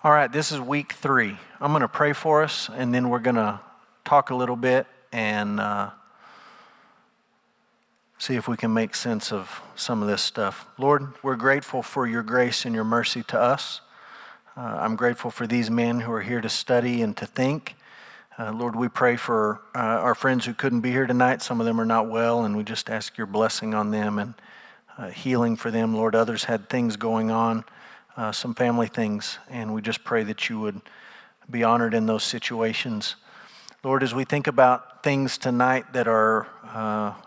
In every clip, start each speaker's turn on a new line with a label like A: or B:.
A: All right, this is week 3. I'm going to pray for us, and then we're going to talk a little bit and see if we can make sense of some of this stuff. Lord, we're grateful for your grace and your mercy to us. I'm grateful for these men who are here to study and to think. Lord, we pray for our friends who couldn't be here tonight. Some of them are not well, and we just ask your blessing on them and healing for them. Lord, others had things going on, some family things, and we just pray that you would be honored in those situations. Lord, as we think about things tonight that are,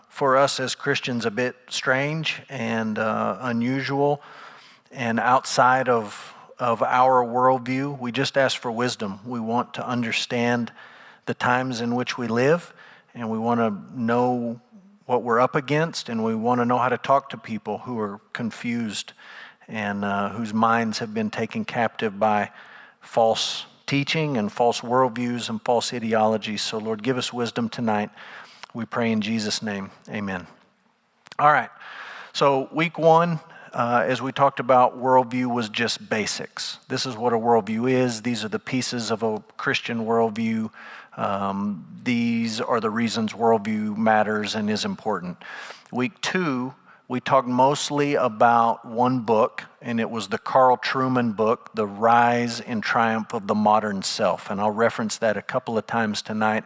A: for us as Christians, a bit strange and unusual and outside of our worldview, we just ask for wisdom. We want to understand the times in which we live, and we want to know what we're up against, and we want to know how to talk to people who are confused and whose minds have been taken captive by false teaching and false worldviews and false ideologies. So Lord, give us wisdom tonight. We pray in Jesus' name, amen. All right, so week 1, as we talked about, worldview was just basics. This is what a worldview is. These are the pieces of a Christian worldview. These are the reasons worldview matters and is important. Week 2, we talked mostly about one book, and it was the Carl Trueman book, The Rise and Triumph of the Modern Self. And I'll reference that a couple of times tonight,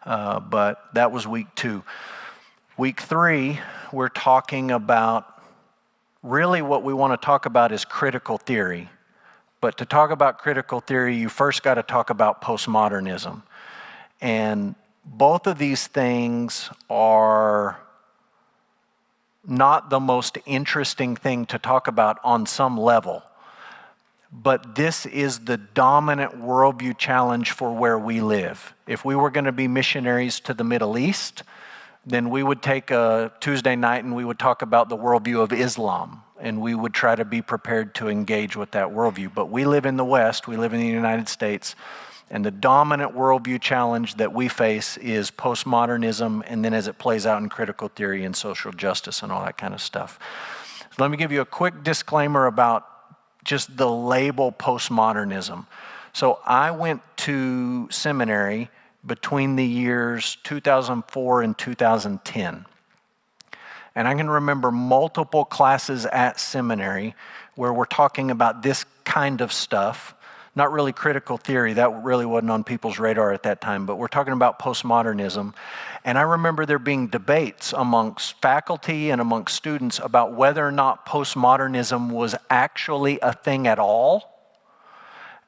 A: but that was week 2. Week 3, we're talking about, really what we want to talk about is critical theory. But to talk about critical theory, you first got to talk about postmodernism. And both of these things are not the most interesting thing to talk about on some level. But this is the dominant worldview challenge for where we live. If we were going to be missionaries to the Middle East, then we would take a Tuesday night and we would talk about the worldview of Islam. And we would try to be prepared to engage with that worldview. But we live in the West, we live in the United States, and the dominant worldview challenge that we face is postmodernism, and then as it plays out in critical theory and social justice and all that kind of stuff. So let me give you a quick disclaimer about just the label postmodernism. So I went to seminary between the years 2004 and 2010. And I can remember multiple classes at seminary where we're talking about this kind of stuff. Not really critical theory, that really wasn't on people's radar at that time, but we're talking about postmodernism. And I remember there being debates amongst faculty and amongst students about whether or not postmodernism was actually a thing at all,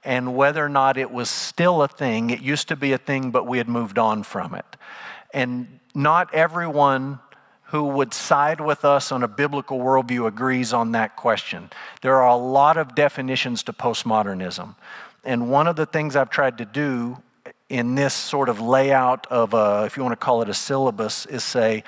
A: and whether or not it was still a thing. It used to be a thing, but we had moved on from it. And not everyone who would side with us on a biblical worldview agrees on that question. There are a lot of definitions to postmodernism. And one of the things I've tried to do in this sort of layout of if you want to call it a syllabus, is say,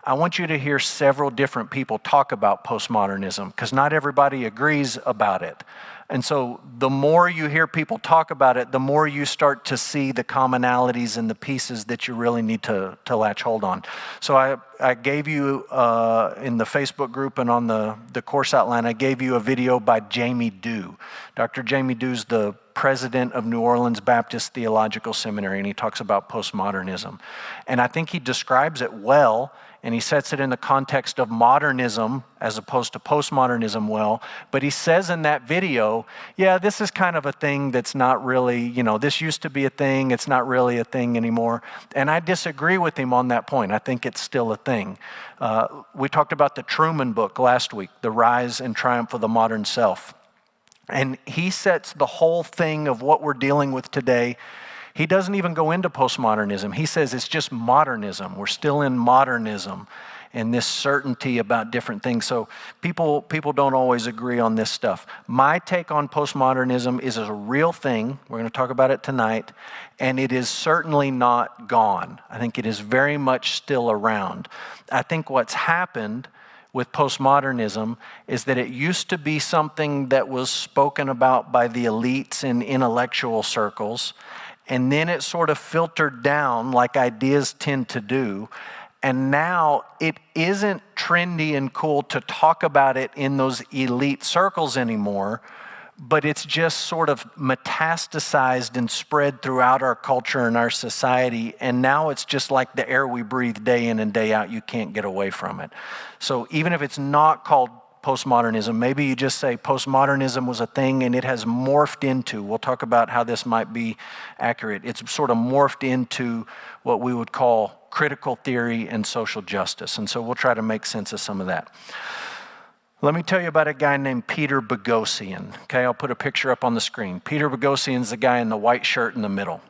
A: I want you to hear several different people talk about postmodernism, because not everybody agrees about it. And so the more you hear people talk about it, the more you start to see the commonalities and the pieces that you really need to latch hold on. So I gave you, in the Facebook group and on the course outline, I gave you a video by Jamie Dew. Dr. Jamie Dew's the president of New Orleans Baptist Theological Seminary, and he talks about postmodernism. And I think he describes it well, and he sets it in the context of modernism as opposed to postmodernism well. But he says in that video, yeah, this is kind of a thing that's not really, this used to be a thing, it's not really a thing anymore. And I disagree with him on that point. I think it's still a thing. We talked about the Trueman book last week, The Rise and Triumph of the Modern Self. And he sets the whole thing of what we're dealing with today. He doesn't even go into postmodernism. He says it's just modernism. We're still in modernism and this certainty about different things. So people don't always agree on this stuff. My take on postmodernism is a real thing. We're going to talk about it tonight. And it is certainly not gone. I think it is very much still around. I think what's happened with postmodernism is that it used to be something that was spoken about by the elites in intellectual circles. And then it sort of filtered down like ideas tend to do. And now it isn't trendy and cool to talk about it in those elite circles anymore, but it's just sort of metastasized and spread throughout our culture and our society, and now it's just like the air we breathe day in and day out. You can't get away from it. So even if it's not called postmodernism, maybe you just say postmodernism was a thing and it has morphed into, we'll talk about how this might be accurate, it's sort of morphed into what we would call critical theory and social justice. And so we'll try to make sense of some of that. Let me tell you about a guy named Peter Boghossian. Okay, I'll put a picture up on the screen. Peter Boghossian's the guy in the white shirt in the middle.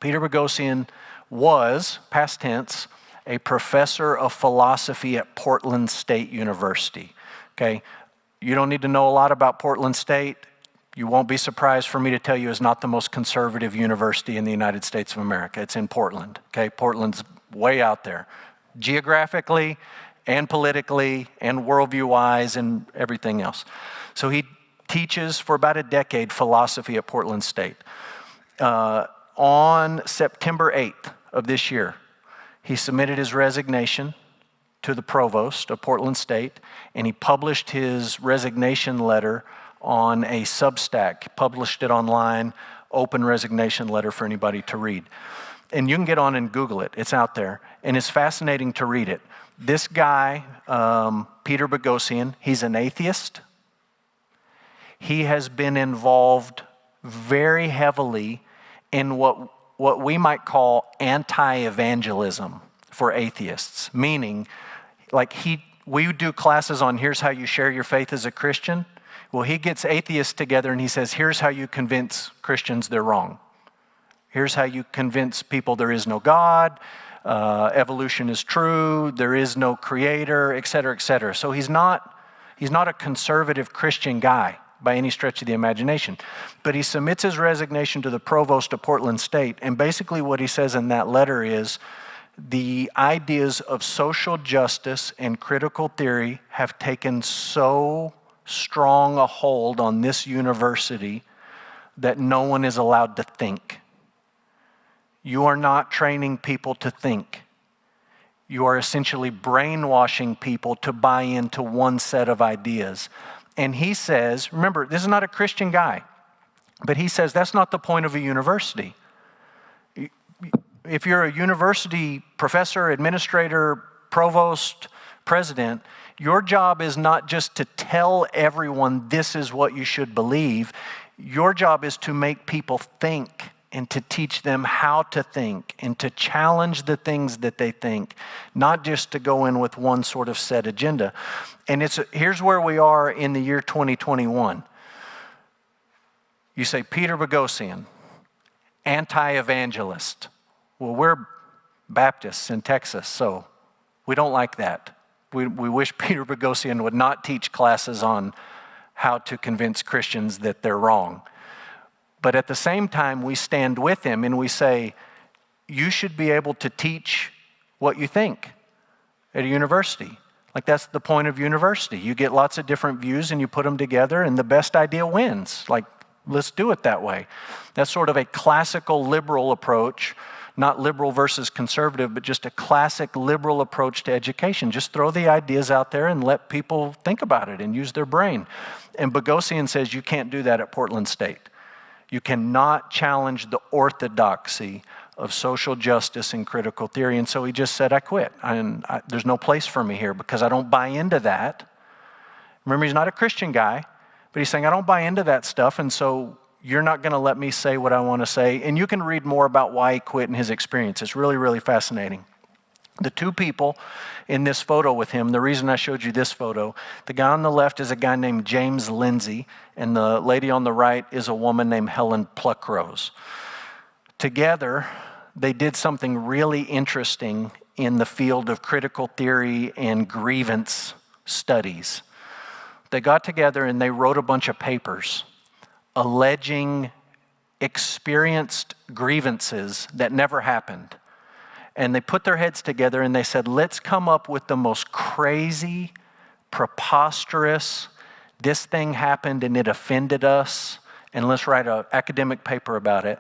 A: Peter Boghossian was, past tense, a professor of philosophy at Portland State University. Okay, you don't need to know a lot about Portland State. You won't be surprised for me to tell you it's not the most conservative university in the United States of America. It's in Portland. Okay, Portland's way out there, geographically and politically and worldview-wise and everything else. So he teaches for about a decade philosophy at Portland State. On September 8th of this year, he submitted his resignation to the provost of Portland State, and he published his resignation letter on a Substack, published it online, open resignation letter for anybody to read. And you can get on and Google it, it's out there, and it's fascinating to read it. This guy, Peter Boghossian, he's an atheist. He has been involved very heavily in what we might call anti-evangelism for atheists, meaning like we do classes on here's how you share your faith as a Christian. Well, he gets atheists together and he says, here's how you convince Christians they're wrong. Here's how you convince people there is no God, evolution is true, there is no creator, et cetera, et cetera. So he's not a conservative Christian guy by any stretch of the imagination. But he submits his resignation to the provost of Portland State, and basically what he says in that letter is, the ideas of social justice and critical theory have taken so strong a hold on this university that no one is allowed to think. You are not training people to think. You are essentially brainwashing people to buy into one set of ideas. And he says, remember, this is not a Christian guy, but he says that's not the point of a university. If you're a university professor, administrator, provost, president, your job is not just to tell everyone this is what you should believe. Your job is to make people think and to teach them how to think and to challenge the things that they think, not just to go in with one sort of set agenda. And here's where we are in the year 2021. You say, Peter Boghossian, anti-evangelist. Well, we're Baptists in Texas, so we don't like that. We wish Peter Boghossian would not teach classes on how to convince Christians that they're wrong. But at the same time, we stand with him and we say, you should be able to teach what you think at a university. Like that's the point of university. You get lots of different views and you put them together and the best idea wins. Like, let's do it that way. That's sort of a classical liberal approach, not liberal versus conservative, but just a classic liberal approach to education. Just throw the ideas out there and let people think about it and use their brain. And Boghossian says you can't do that at Portland State. You cannot challenge the orthodoxy of social justice and critical theory. And so he just said, I quit. There's no place for me here because I don't buy into that. Remember, he's not a Christian guy, but he's saying, I don't buy into that stuff. And so you're not going to let me say what I want to say. And you can read more about why he quit and his experience. It's really, really fascinating. The two people in this photo with him, the reason I showed you this photo, the guy on the left is a guy named James Lindsay, and the lady on the right is a woman named Helen Pluckrose. Together, they did something really interesting in the field of critical theory and grievance studies. They got together and they wrote a bunch of papers alleging experienced grievances that never happened. And they put their heads together and they said, let's come up with the most crazy, preposterous, this thing happened and it offended us, and let's write an academic paper about it.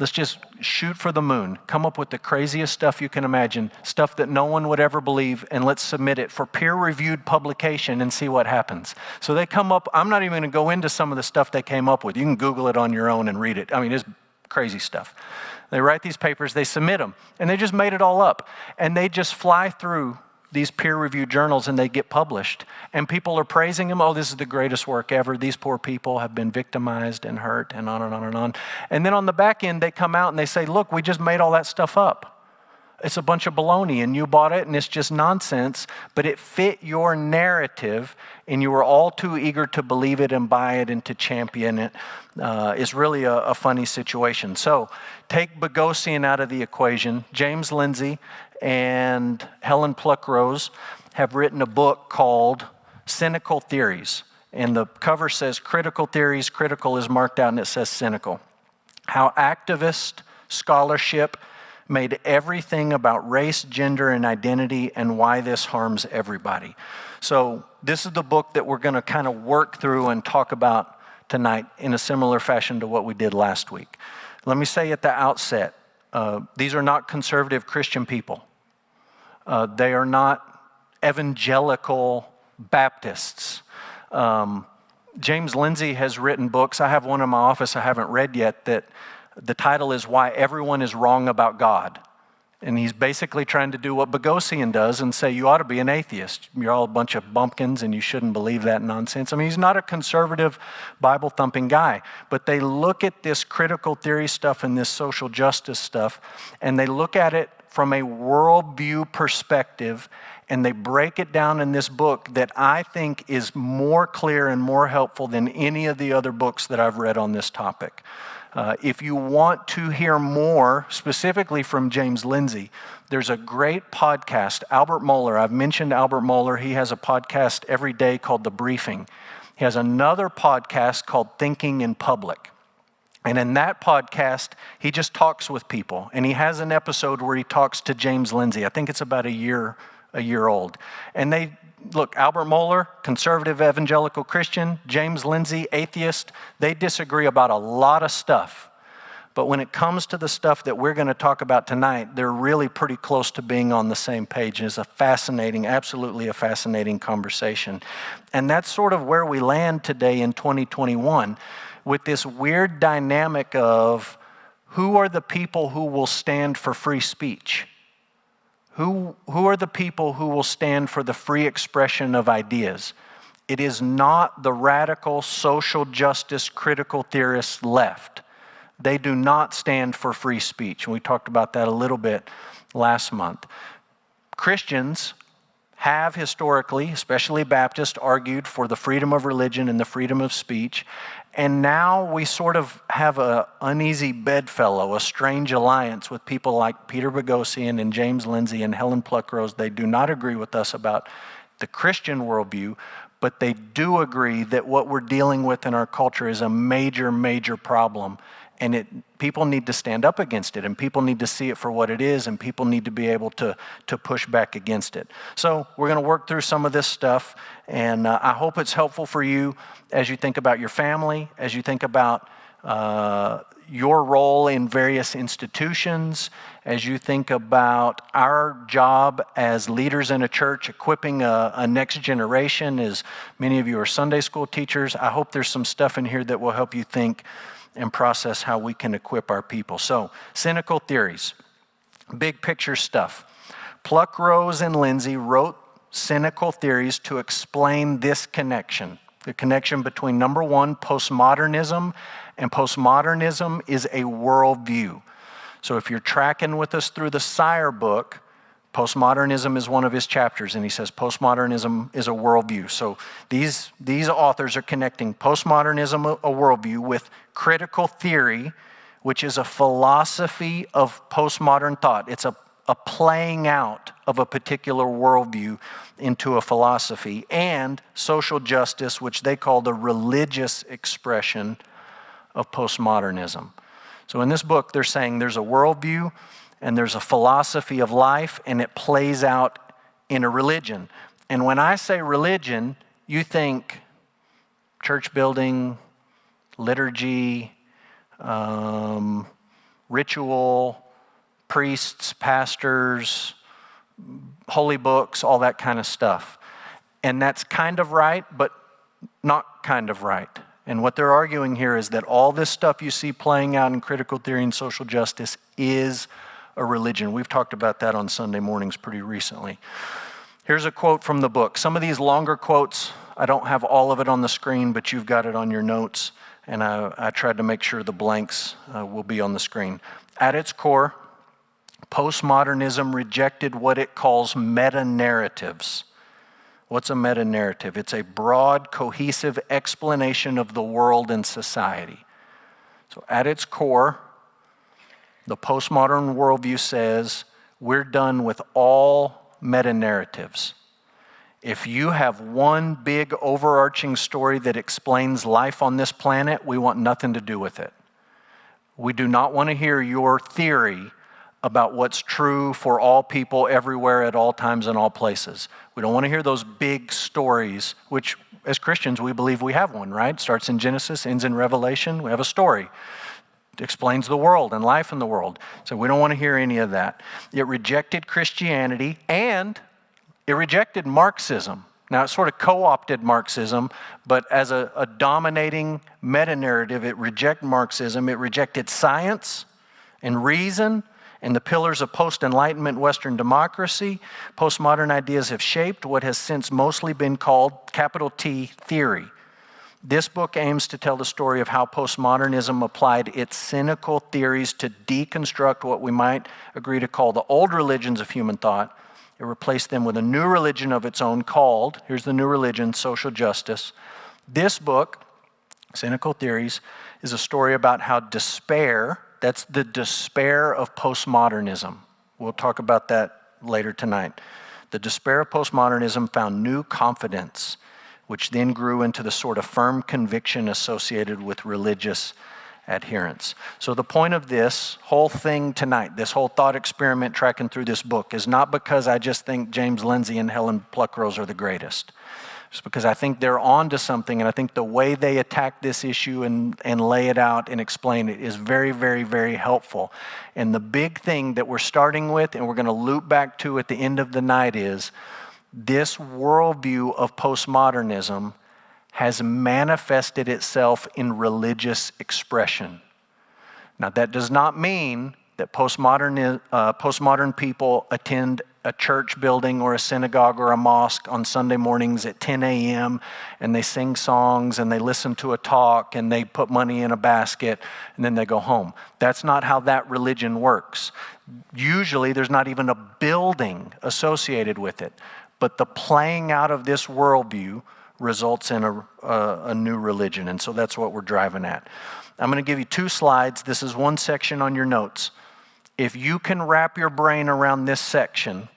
A: Let's just shoot for the moon. Come up with the craziest stuff you can imagine, stuff that no one would ever believe, and let's submit it for peer-reviewed publication and see what happens. So they come up, I'm not even going to go into some of the stuff they came up with. You can Google it on your own and read it. I mean, it's crazy stuff. They write these papers, they submit them, and they just made it all up. And they just fly through these peer-reviewed journals and they get published. And people are praising them. Oh, this is the greatest work ever. These poor people have been victimized and hurt, and on and on and on. And then on the back end, they come out and they say, look, we just made all that stuff up. It's a bunch of baloney, and you bought it, and it's just nonsense, but it fit your narrative, and you were all too eager to believe it and buy it and to champion it. It's really a funny situation. So take Boghossian out of the equation. James Lindsay and Helen Pluckrose have written a book called Cynical Theories, and the cover says critical theories. Critical is marked out, and it says cynical. How activist scholarship made everything about race, gender, and identity, and why this harms everybody. So this is the book that we're going to kind of work through and talk about tonight in a similar fashion to what we did last week. Let me say at the outset, these are not conservative Christian people. They are not evangelical Baptists. James Lindsay has written books. I have one in my office I haven't read yet that the title is Why Everyone is Wrong About God. And he's basically trying to do what Boghossian does and say, you ought to be an atheist. You're all a bunch of bumpkins and you shouldn't believe that nonsense. I mean, he's not a conservative Bible-thumping guy, but they look at this critical theory stuff and this social justice stuff, and they look at it from a worldview perspective, and they break it down in this book that I think is more clear and more helpful than any of the other books that I've read on this topic. If you want to hear more, specifically from James Lindsay, there's a great podcast, Albert Mohler. I've mentioned Albert Mohler. He has a podcast every day called The Briefing. He has another podcast called Thinking in Public. And in that podcast, he just talks with people. And he has an episode where he talks to James Lindsay. I think it's about a year old. And look, Albert Mohler, conservative evangelical Christian, James Lindsay, atheist, they disagree about a lot of stuff. But when it comes to the stuff that we're going to talk about tonight, they're really pretty close to being on the same page. It's a fascinating, absolutely a fascinating conversation. And that's sort of where we land today in 2021 with this weird dynamic of who are the people who will stand for free speech? Who are the people who will stand for the free expression of ideas? It is not the radical social justice critical theorists left. They do not stand for free speech. And we talked about that a little bit last month. Christians have historically, especially Baptists, argued for the freedom of religion and the freedom of speech. And now we sort of have an uneasy bedfellow, a strange alliance with people like Peter Boghossian and James Lindsay and Helen Pluckrose. They do not agree with us about the Christian worldview, but they do agree that what we're dealing with in our culture is a major, major problem. And people need to stand up against it, and people need to see it for what it is, and people need to be able to push back against it. So we're going to work through some of this stuff, and I hope it's helpful for you as you think about your family, as you think about your role in various institutions, as you think about our job as leaders in a church, equipping a next generation, as many of you are Sunday school teachers. I hope there's some stuff in here that will help you think and process how we can equip our people. So, cynical theories, big picture stuff. Pluckrose and Lindsay wrote cynical theories to explain this connection, the connection between, number one, postmodernism, and postmodernism is a worldview. So if you're tracking with us through the Sire book, postmodernism is one of his chapters, and he says postmodernism is a worldview. So these authors are connecting postmodernism, a worldview, with critical theory, which is a philosophy of postmodern thought. It's a playing out of a particular worldview into a philosophy, and social justice, which they call the religious expression of postmodernism. So in this book, they're saying there's a worldview and there's a philosophy of life, and it plays out in a religion. And when I say religion, you think church building, liturgy, ritual, priests, pastors, holy books, all that kind of stuff. And that's kind of right, but not kind of right. And what they're arguing here is that all this stuff you see playing out in critical theory and social justice is a religion. We've talked about that on Sunday mornings pretty recently. Here's a quote from the book. Some of these longer quotes, I don't have all of it on the screen, but you've got it on your notes. And I tried to make sure the blanks will be on the screen. At its core, postmodernism rejected what it calls meta-narratives. What's a meta-narrative? It's a broad, cohesive explanation of the world and society. So at its core, the postmodern worldview says we're done with all meta-narratives. If you have one big overarching story that explains life on this planet, we want nothing to do with it. We do not want to hear your theory about what's true for all people everywhere at all times and all places. We don't want to hear those big stories, which as Christians we believe we have one, right? Starts in Genesis, ends in Revelation. We have a story. It explains the world and life in the world. So we don't want to hear any of that. It rejected Christianity and it rejected Marxism. Now, it sort of co-opted Marxism, but as a dominating meta-narrative, it rejected Marxism. It rejected science and reason and the pillars of post-Enlightenment Western democracy. Postmodern ideas have shaped what has since mostly been called, capital T, theory. This book aims to tell the story of how postmodernism applied its cynical theories to deconstruct what we might agree to call the old religions of human thought. It replaced them with a new religion of its own called, here's the new religion, social justice. This book, Cynical Theories, is a story about how despair, that's the despair of postmodernism. We'll talk about that later tonight. The despair of postmodernism found new confidence, which then grew into the sort of firm conviction associated with religious adherence. So the point of this whole thing tonight, this whole thought experiment tracking through this book, is not because I just think James Lindsay and Helen Pluckrose are the greatest. It's because I think they're on to something, and I think the way they attack this issue and lay it out and explain it is very, very, very helpful. And the big thing that we're starting with, and we're going to loop back to at the end of the night, is this worldview of postmodernism has manifested itself in religious expression. Now, that does not mean that postmodern people attend a church building or a synagogue or a mosque on Sunday mornings at 10 a.m. and they sing songs and they listen to a talk and they put money in a basket and then they go home. That's not how that religion works. Usually, there's not even a building associated with it. But the playing out of this worldview results in a new religion. And so that's what we're driving at. I'm going to give you 2 slides. This is one section on your notes. If you can wrap your brain around this section,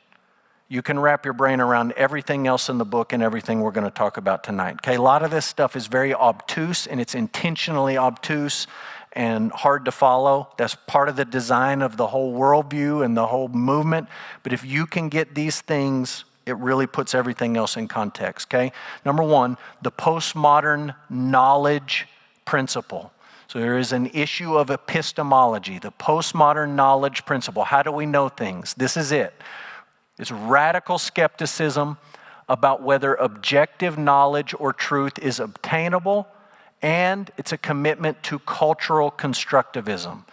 A: you can wrap your brain around everything else in the book and everything we're going to talk about tonight. Okay, a lot of this stuff is very obtuse, and it's intentionally obtuse and hard to follow. That's part of the design of the whole worldview and the whole movement. But if you can get these things, it really puts everything else in context, okay? Number 1, the postmodern knowledge principle. So there is an issue of epistemology, the postmodern knowledge principle. How do we know things? This is it. It's radical skepticism about whether objective knowledge or truth is obtainable, and it's a commitment to cultural constructivism.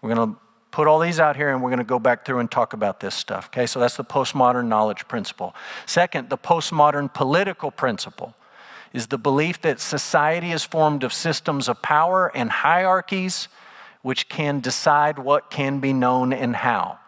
A: We're going to put all these out here and we're going to go back through and talk about this stuff. Okay, so that's the postmodern knowledge principle. Second, the postmodern political principle is the belief that society is formed of systems of power and hierarchies which can decide what can be known and how.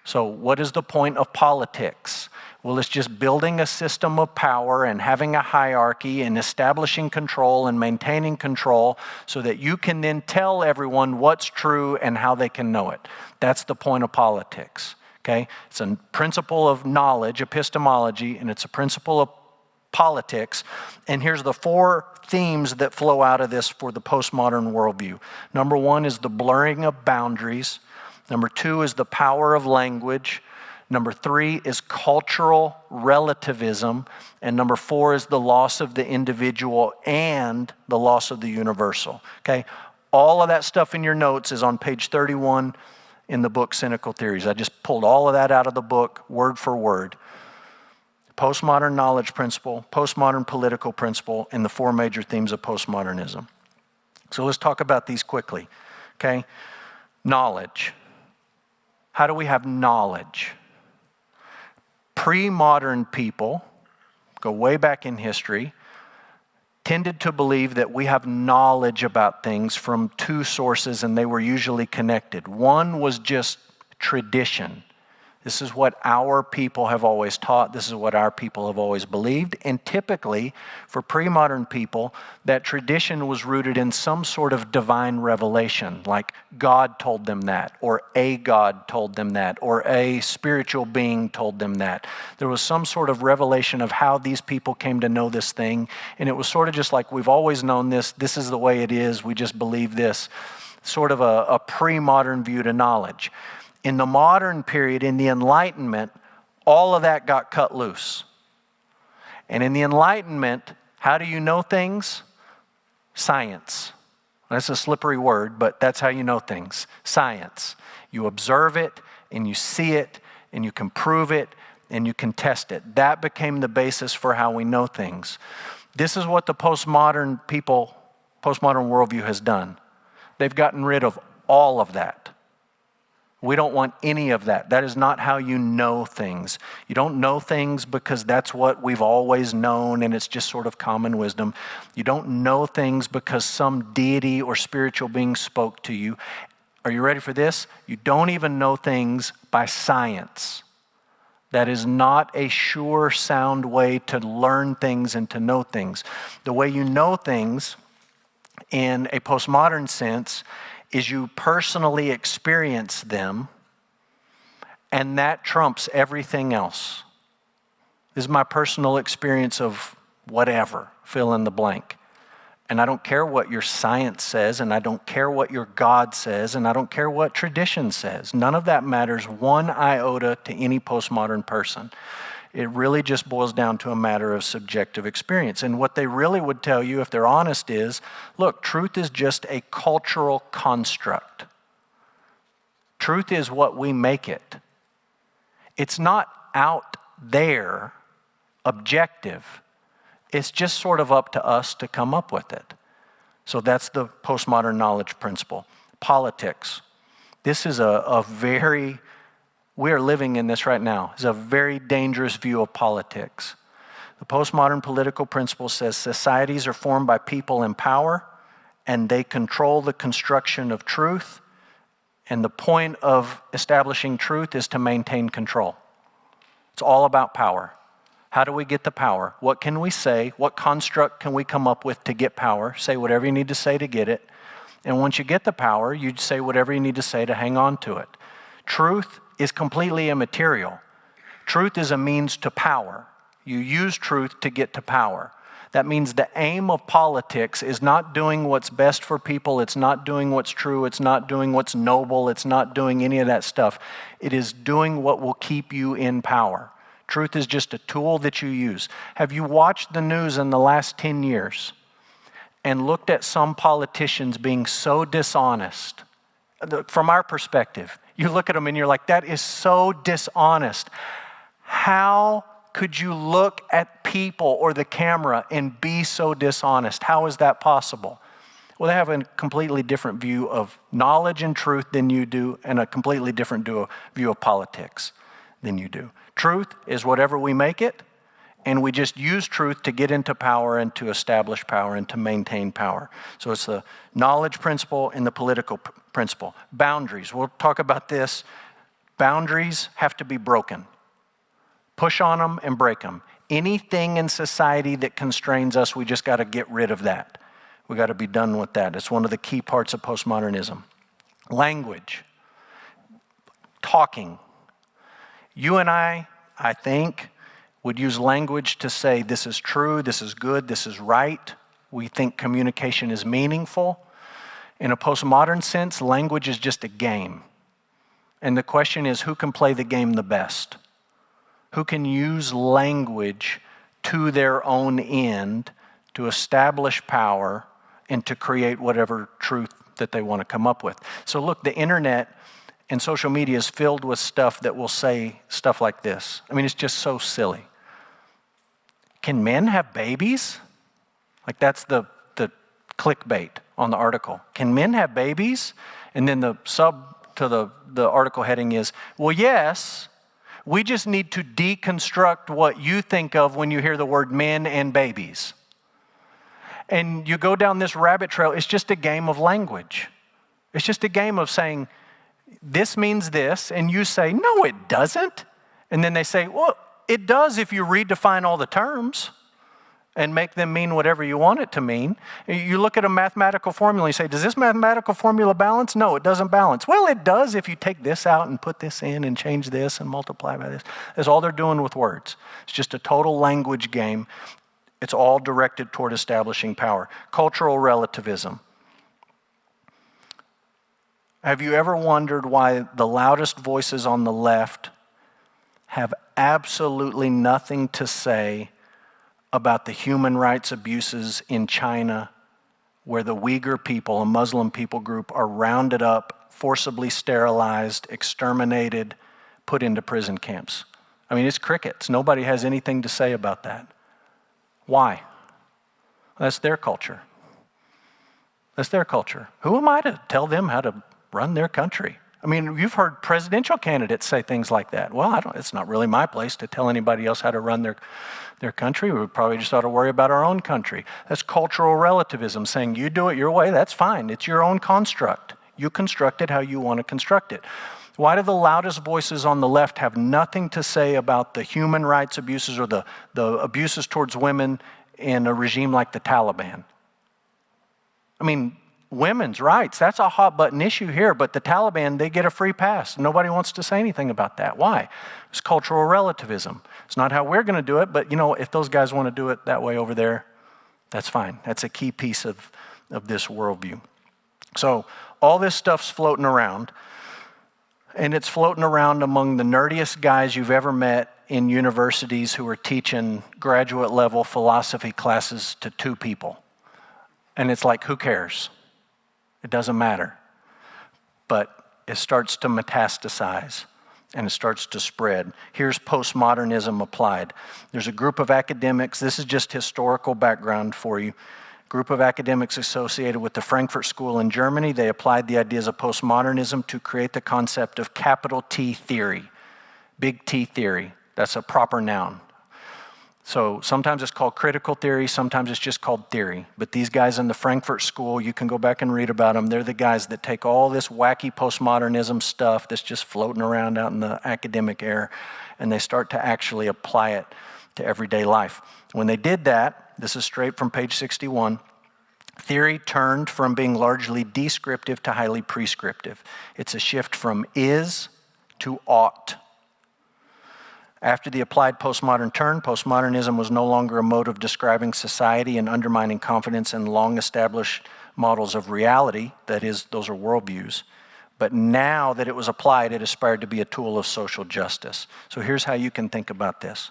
A: So what is the point of politics? Well, it's just building a system of power and having a hierarchy and establishing control and maintaining control so that you can then tell everyone what's true and how they can know it. That's the point of politics, okay? It's a principle of knowledge, epistemology, and it's a principle of politics. And here's the 4 themes that flow out of this for the postmodern worldview. Number 1 is the blurring of boundaries. Number 2 is the power of language. Number 3 is cultural relativism. And number 4 is the loss of the individual and the loss of the universal. Okay? All of that stuff in your notes is on page 31 in the book Cynical Theories. I just pulled all of that out of the book, word for word. Postmodern knowledge principle, postmodern political principle, and the four major themes of postmodernism. So let's talk about these quickly, okay? Knowledge. How do we have knowledge? Pre-modern people, go way back in history, tended to believe that we have knowledge about things from two sources, and they were usually connected. One was just tradition. This is what our people have always taught. This is what our people have always believed. And typically, for pre-modern people, that tradition was rooted in some sort of divine revelation, like God told them that, or a God told them that, or a spiritual being told them that. There was some sort of revelation of how these people came to know this thing, and it was sort of just like, we've always known this, this is the way it is, we just believe this. Sort of a pre-modern view to knowledge. In the modern period, in the Enlightenment, all of that got cut loose. And in the Enlightenment, how do you know things? Science. That's a slippery word, but that's how you know things. Science. You observe it, and you see it, and you can prove it, and you can test it. That became the basis for how we know things. This is what the postmodern worldview has done. They've gotten rid of all of that. We don't want any of that. That is not how you know things. You don't know things because that's what we've always known and it's just sort of common wisdom. You don't know things because some deity or spiritual being spoke to you. Are you ready for this? You don't even know things by science. That is not a sure, sound way to learn things and to know things. The way you know things in a postmodern sense is you personally experience them, and that trumps everything else. This is my personal experience of whatever, fill in the blank. And I don't care what your science says, and I don't care what your God says, and I don't care what tradition says. None of that matters one iota to any postmodern person. It really just boils down to a matter of subjective experience. And what they really would tell you, if they're honest, is, look, truth is just a cultural construct. Truth is what we make it. It's not out there, objective. It's just sort of up to us to come up with it. So that's the postmodern knowledge principle. Politics. This is we are living in this right now. It's a very dangerous view of politics. The postmodern political principle says societies are formed by people in power, and they control the construction of truth, and the point of establishing truth is to maintain control. It's all about power. How do we get the power? What can we say? What construct can we come up with to get power? Say whatever you need to say to get it. And once you get the power, you say whatever you need to say to hang on to it. Truth is completely immaterial. Truth is a means to power. You use truth to get to power. That means the aim of politics is not doing what's best for people. It's not doing what's true. It's not doing what's noble. It's not doing any of that stuff. It is doing what will keep you in power. Truth is just a tool that you use. Have you watched the news in the last 10 years and looked at some politicians being so dishonest? From our perspective, you look at them and you're like, that is so dishonest. How could you look at people or the camera and be so dishonest? How is that possible? Well, they have a completely different view of knowledge and truth than you do, and a completely different view of politics than you do. Truth is whatever we make it, and we just use truth to get into power and to establish power and to maintain power. So it's the knowledge principle and the political principle. Boundaries, we'll talk about this. Boundaries have to be broken. Push on them and break them. Anything in society that constrains us, we just got to get rid of that. We got to be done with that. It's one of the key parts of postmodernism. Language, talking. You and I think, would use language to say this is true, this is good, this is right. We think communication is meaningful. In a postmodern sense, language is just a game. And the question is, who can play the game the best? Who can use language to their own end to establish power and to create whatever truth that they want to come up with. So look, the internet and social media is filled with stuff that will say stuff like this. I mean, it's just so silly. Can men have babies? Like that's the clickbait on the article. Can men have babies? And then the sub to the article heading is, well, yes, we just need to deconstruct what you think of when you hear the word men and babies. And you go down this rabbit trail, it's just a game of language. It's just a game of saying, this means this, and you say, no, it doesn't. And then they say, well, it does if you redefine all the terms and make them mean whatever you want it to mean. You look at a mathematical formula and you say, does this mathematical formula balance? No, it doesn't balance. Well, it does if you take this out and put this in and change this and multiply by this. That's all they're doing with words. It's just a total language game. It's all directed toward establishing power. Cultural relativism. Have you ever wondered why the loudest voices on the left have absolutely nothing to say about the human rights abuses in China, where the Uyghur people, a Muslim people group, are rounded up, forcibly sterilized, exterminated, put into prison camps? I mean, it's crickets. Nobody has anything to say about that. Why? That's their culture. That's their culture. Who am I to tell them how to run their country? I mean, you've heard presidential candidates say things like that. Well, it's not really my place to tell anybody else how to run their country. We probably just ought to worry about our own country. That's cultural relativism, saying you do it your way, that's fine. It's your own construct. You construct it how you want to construct it. Why do the loudest voices on the left have nothing to say about the human rights abuses or the abuses towards women in a regime like the Taliban? I mean, women's rights, that's a hot button issue here, but the Taliban, they get a free pass. Nobody wants to say anything about that. Why? It's cultural relativism. It's not how we're going to do it, but if those guys want to do it that way over there, that's fine. That's a key piece of this worldview. So all this stuff's floating around, and it's floating around among the nerdiest guys you've ever met in universities who are teaching graduate level philosophy classes to 2 people. And it's like, who cares? It doesn't matter. But it starts to metastasize and it starts to spread. Here's postmodernism applied. There's a group of academics, this is just historical background for you, group of academics associated with the Frankfurt School in Germany. They applied the ideas of postmodernism to create the concept of capital T theory, big T theory. That's a proper noun. So sometimes it's called critical theory, sometimes it's just called theory. But these guys in the Frankfurt School, you can go back and read about them. They're the guys that take all this wacky postmodernism stuff that's just floating around out in the academic air, and they start to actually apply it to everyday life. When they did that, this is straight from page 61, theory turned from being largely descriptive to highly prescriptive. It's a shift from is to ought. After the applied postmodern turn, postmodernism was no longer a mode of describing society and undermining confidence in long-established models of reality, that is, those are worldviews. But now that it was applied, it aspired to be a tool of social justice. So here's how you can think about this.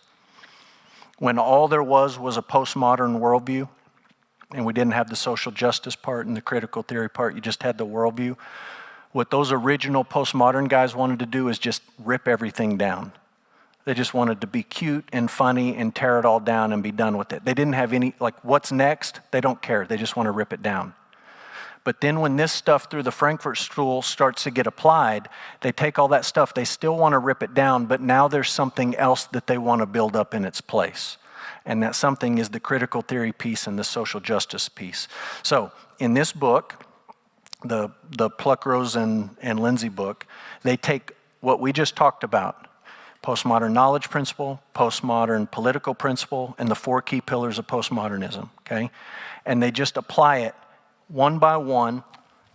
A: When all there was a postmodern worldview, and we didn't have the social justice part and the critical theory part, you just had the worldview, what those original postmodern guys wanted to do is just rip everything down. They just wanted to be cute and funny and tear it all down and be done with it. They didn't have any, what's next? They don't care. They just want to rip it down. But then when this stuff through the Frankfurt School starts to get applied, they take all that stuff, they still want to rip it down, but now there's something else that they want to build up in its place. And that something is the critical theory piece and the social justice piece. So in this book, the Pluckrose and Lindsay book, they take what we just talked about, postmodern knowledge principle, postmodern political principle, and the 4 key pillars of postmodernism, okay? And they just apply it one by one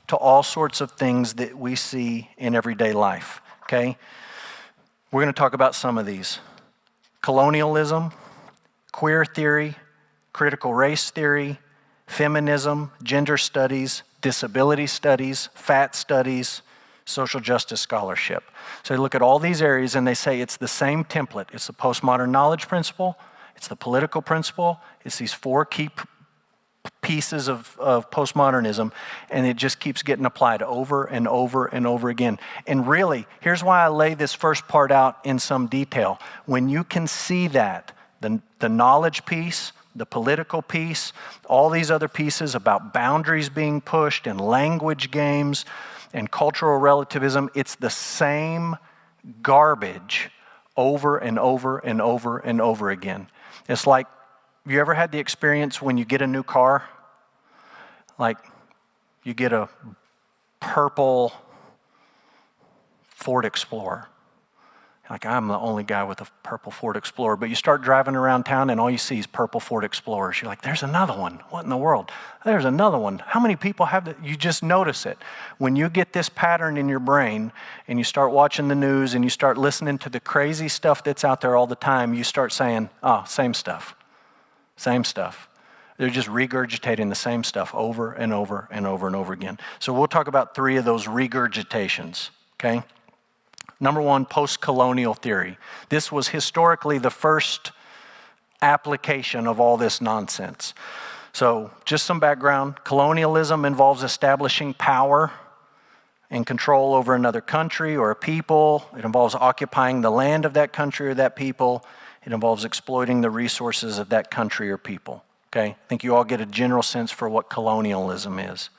A: to all sorts of things that we see in everyday life, okay? We're going to talk about some of these. Colonialism, queer theory, critical race theory, feminism, gender studies, disability studies, fat studies, social justice scholarship. So they look at all these areas and they say it's the same template. It's the postmodern knowledge principle, it's the political principle, it's these 4 key pieces of postmodernism, and it just keeps getting applied over and over and over again. And really, here's why I lay this first part out in some detail. When you can see that, the knowledge piece, the political piece, all these other pieces about boundaries being pushed and language games and cultural relativism, it's the same garbage over and over and over and over again. It's like, you ever had the experience when you get a new car? Like, you get a purple Ford Explorer. Like, I'm the only guy with a purple Ford Explorer. But you start driving around town and all you see is purple Ford Explorers. You're like, there's another one. What in the world? There's another one. How many people have that? You just notice it. When you get this pattern in your brain and you start watching the news and you start listening to the crazy stuff that's out there all the time, you start saying, oh, same stuff. Same stuff. They're just regurgitating the same stuff over and over and over and over again. So we'll talk about 3 of those regurgitations, okay? Number 1, post-colonial theory. This was historically the first application of all this nonsense. So just some background. Colonialism involves establishing power and control over another country or a people. It involves occupying the land of that country or that people. It involves exploiting the resources of that country or people. Okay? I think you all get a general sense for what colonialism is.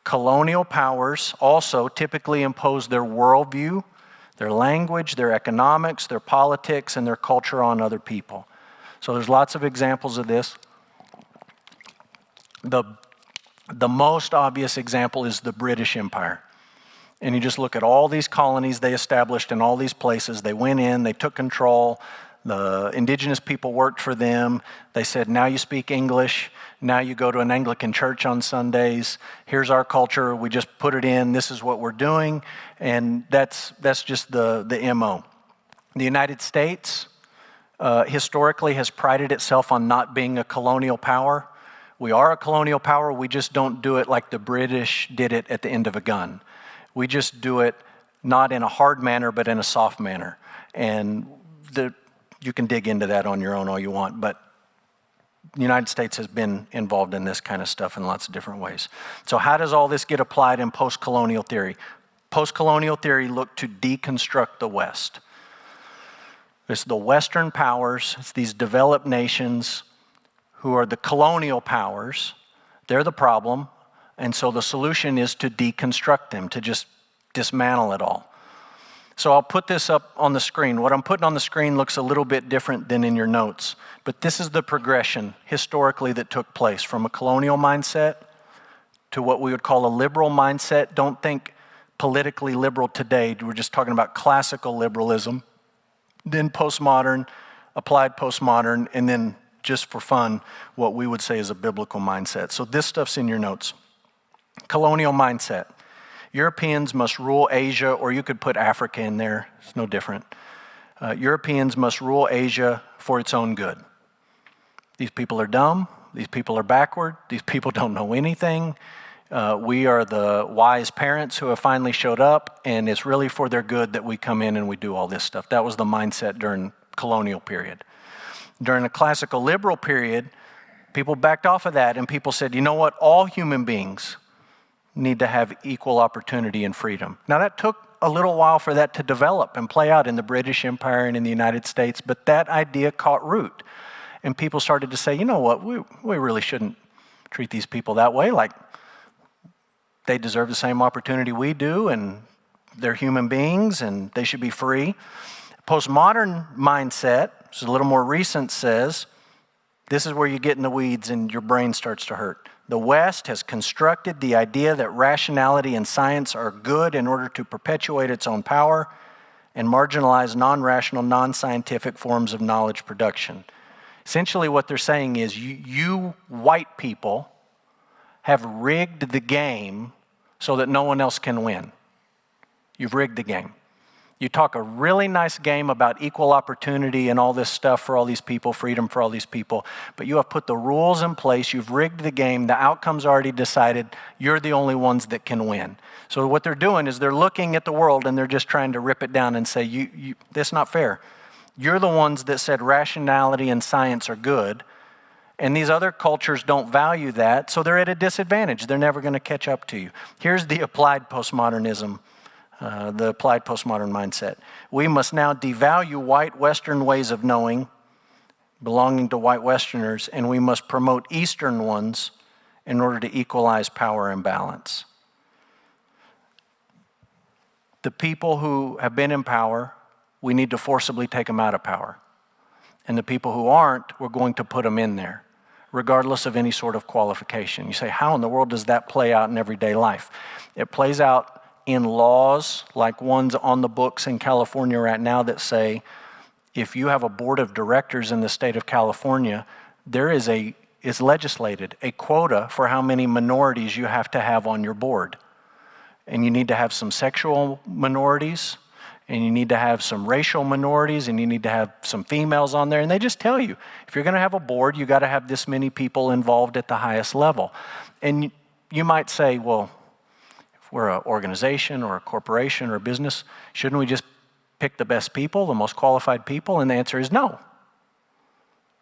A: Colonial powers also typically impose their worldview, their language, their economics, their politics, and their culture on other people. So there's lots of examples of this. The most obvious example is the British Empire. And you just look at all these colonies they established in all these places. They went in, they took control. The indigenous people worked for them. They said, now you speak English. Now you go to an Anglican church on Sundays. Here's our culture. We just put it in. This is what we're doing. And that's just the MO. The United States historically has prided itself on not being a colonial power. We are a colonial power. We just don't do it like the British did it at the end of a gun. We just do it not in a hard manner, but in a soft manner. And you can dig into that on your own all you want, but the United States has been involved in this kind of stuff in lots of different ways. So how does all this get applied in post-colonial theory? Post-colonial theory looked to deconstruct the West. It's the Western powers, it's these developed nations who are the colonial powers. They're the problem, and so the solution is to deconstruct them, to just dismantle it all. So I'll put this up on the screen. What I'm putting on the screen looks a little bit different than in your notes, but this is the progression historically that took place from a colonial mindset to what we would call a liberal mindset. Don't think politically liberal today. We're just talking about classical liberalism, then postmodern, applied postmodern, and then just for fun, what we would say is a biblical mindset. So this stuff's in your notes. Colonial mindset. Europeans must rule Asia, or you could put Africa in there. It's no different. Europeans must rule Asia for its own good. These people are dumb. These people are backward. These people don't know anything. We are the wise parents who have finally showed up, and it's really for their good that we come in and we do all this stuff. That was the mindset during colonial period. During the classical liberal period, people backed off of that, and people said, you know what, all human beings need to have equal opportunity and freedom. Now that took a little while for that to develop and play out in the British Empire and in the United States, but that idea caught root. And people started to say, you know what, we really shouldn't treat these people that way. Like, they deserve the same opportunity we do, and they're human beings, and they should be free. Postmodern mindset, which is a little more recent, says, this is where you get in the weeds and your brain starts to hurt. The West has constructed the idea that rationality and science are good in order to perpetuate its own power and marginalize non-rational, non-scientific forms of knowledge production. Essentially what they're saying is you white people have rigged the game so that no one else can win. You've rigged the game. You talk a really nice game about equal opportunity and all this stuff for all these people, freedom for all these people, but you have put the rules in place, you've rigged the game, the outcome's already decided, you're the only ones that can win. So what they're doing is they're looking at the world and they're just trying to rip it down and say, that's not fair. You're the ones that said rationality and science are good, And these other cultures don't value that, so they're at a disadvantage. They're never going to catch up to you. Here's the applied postmodernism, the applied postmodern mindset. We must now devalue white Western ways of knowing, belonging to white Westerners, and we must promote Eastern ones in order to equalize power and balance. The people who have been in power, we need to forcibly take them out of power. And the people who aren't, we're going to put them in there, regardless of any sort of qualification. You say, how in the world does that play out in everyday life? It plays out in laws like ones on the books in California right now that say, if you have a board of directors in the state of California, there is legislated a quota for how many minorities you have to have on your board. And you need to have some sexual minorities, and you need to have some racial minorities, and you need to have some females on there. And they just tell you, if you're going to have a board, you got to have this many people involved at the highest level. And you might say, well, if we're an organization or a corporation or a business, shouldn't we just pick the best people, the most qualified people? And the answer is no.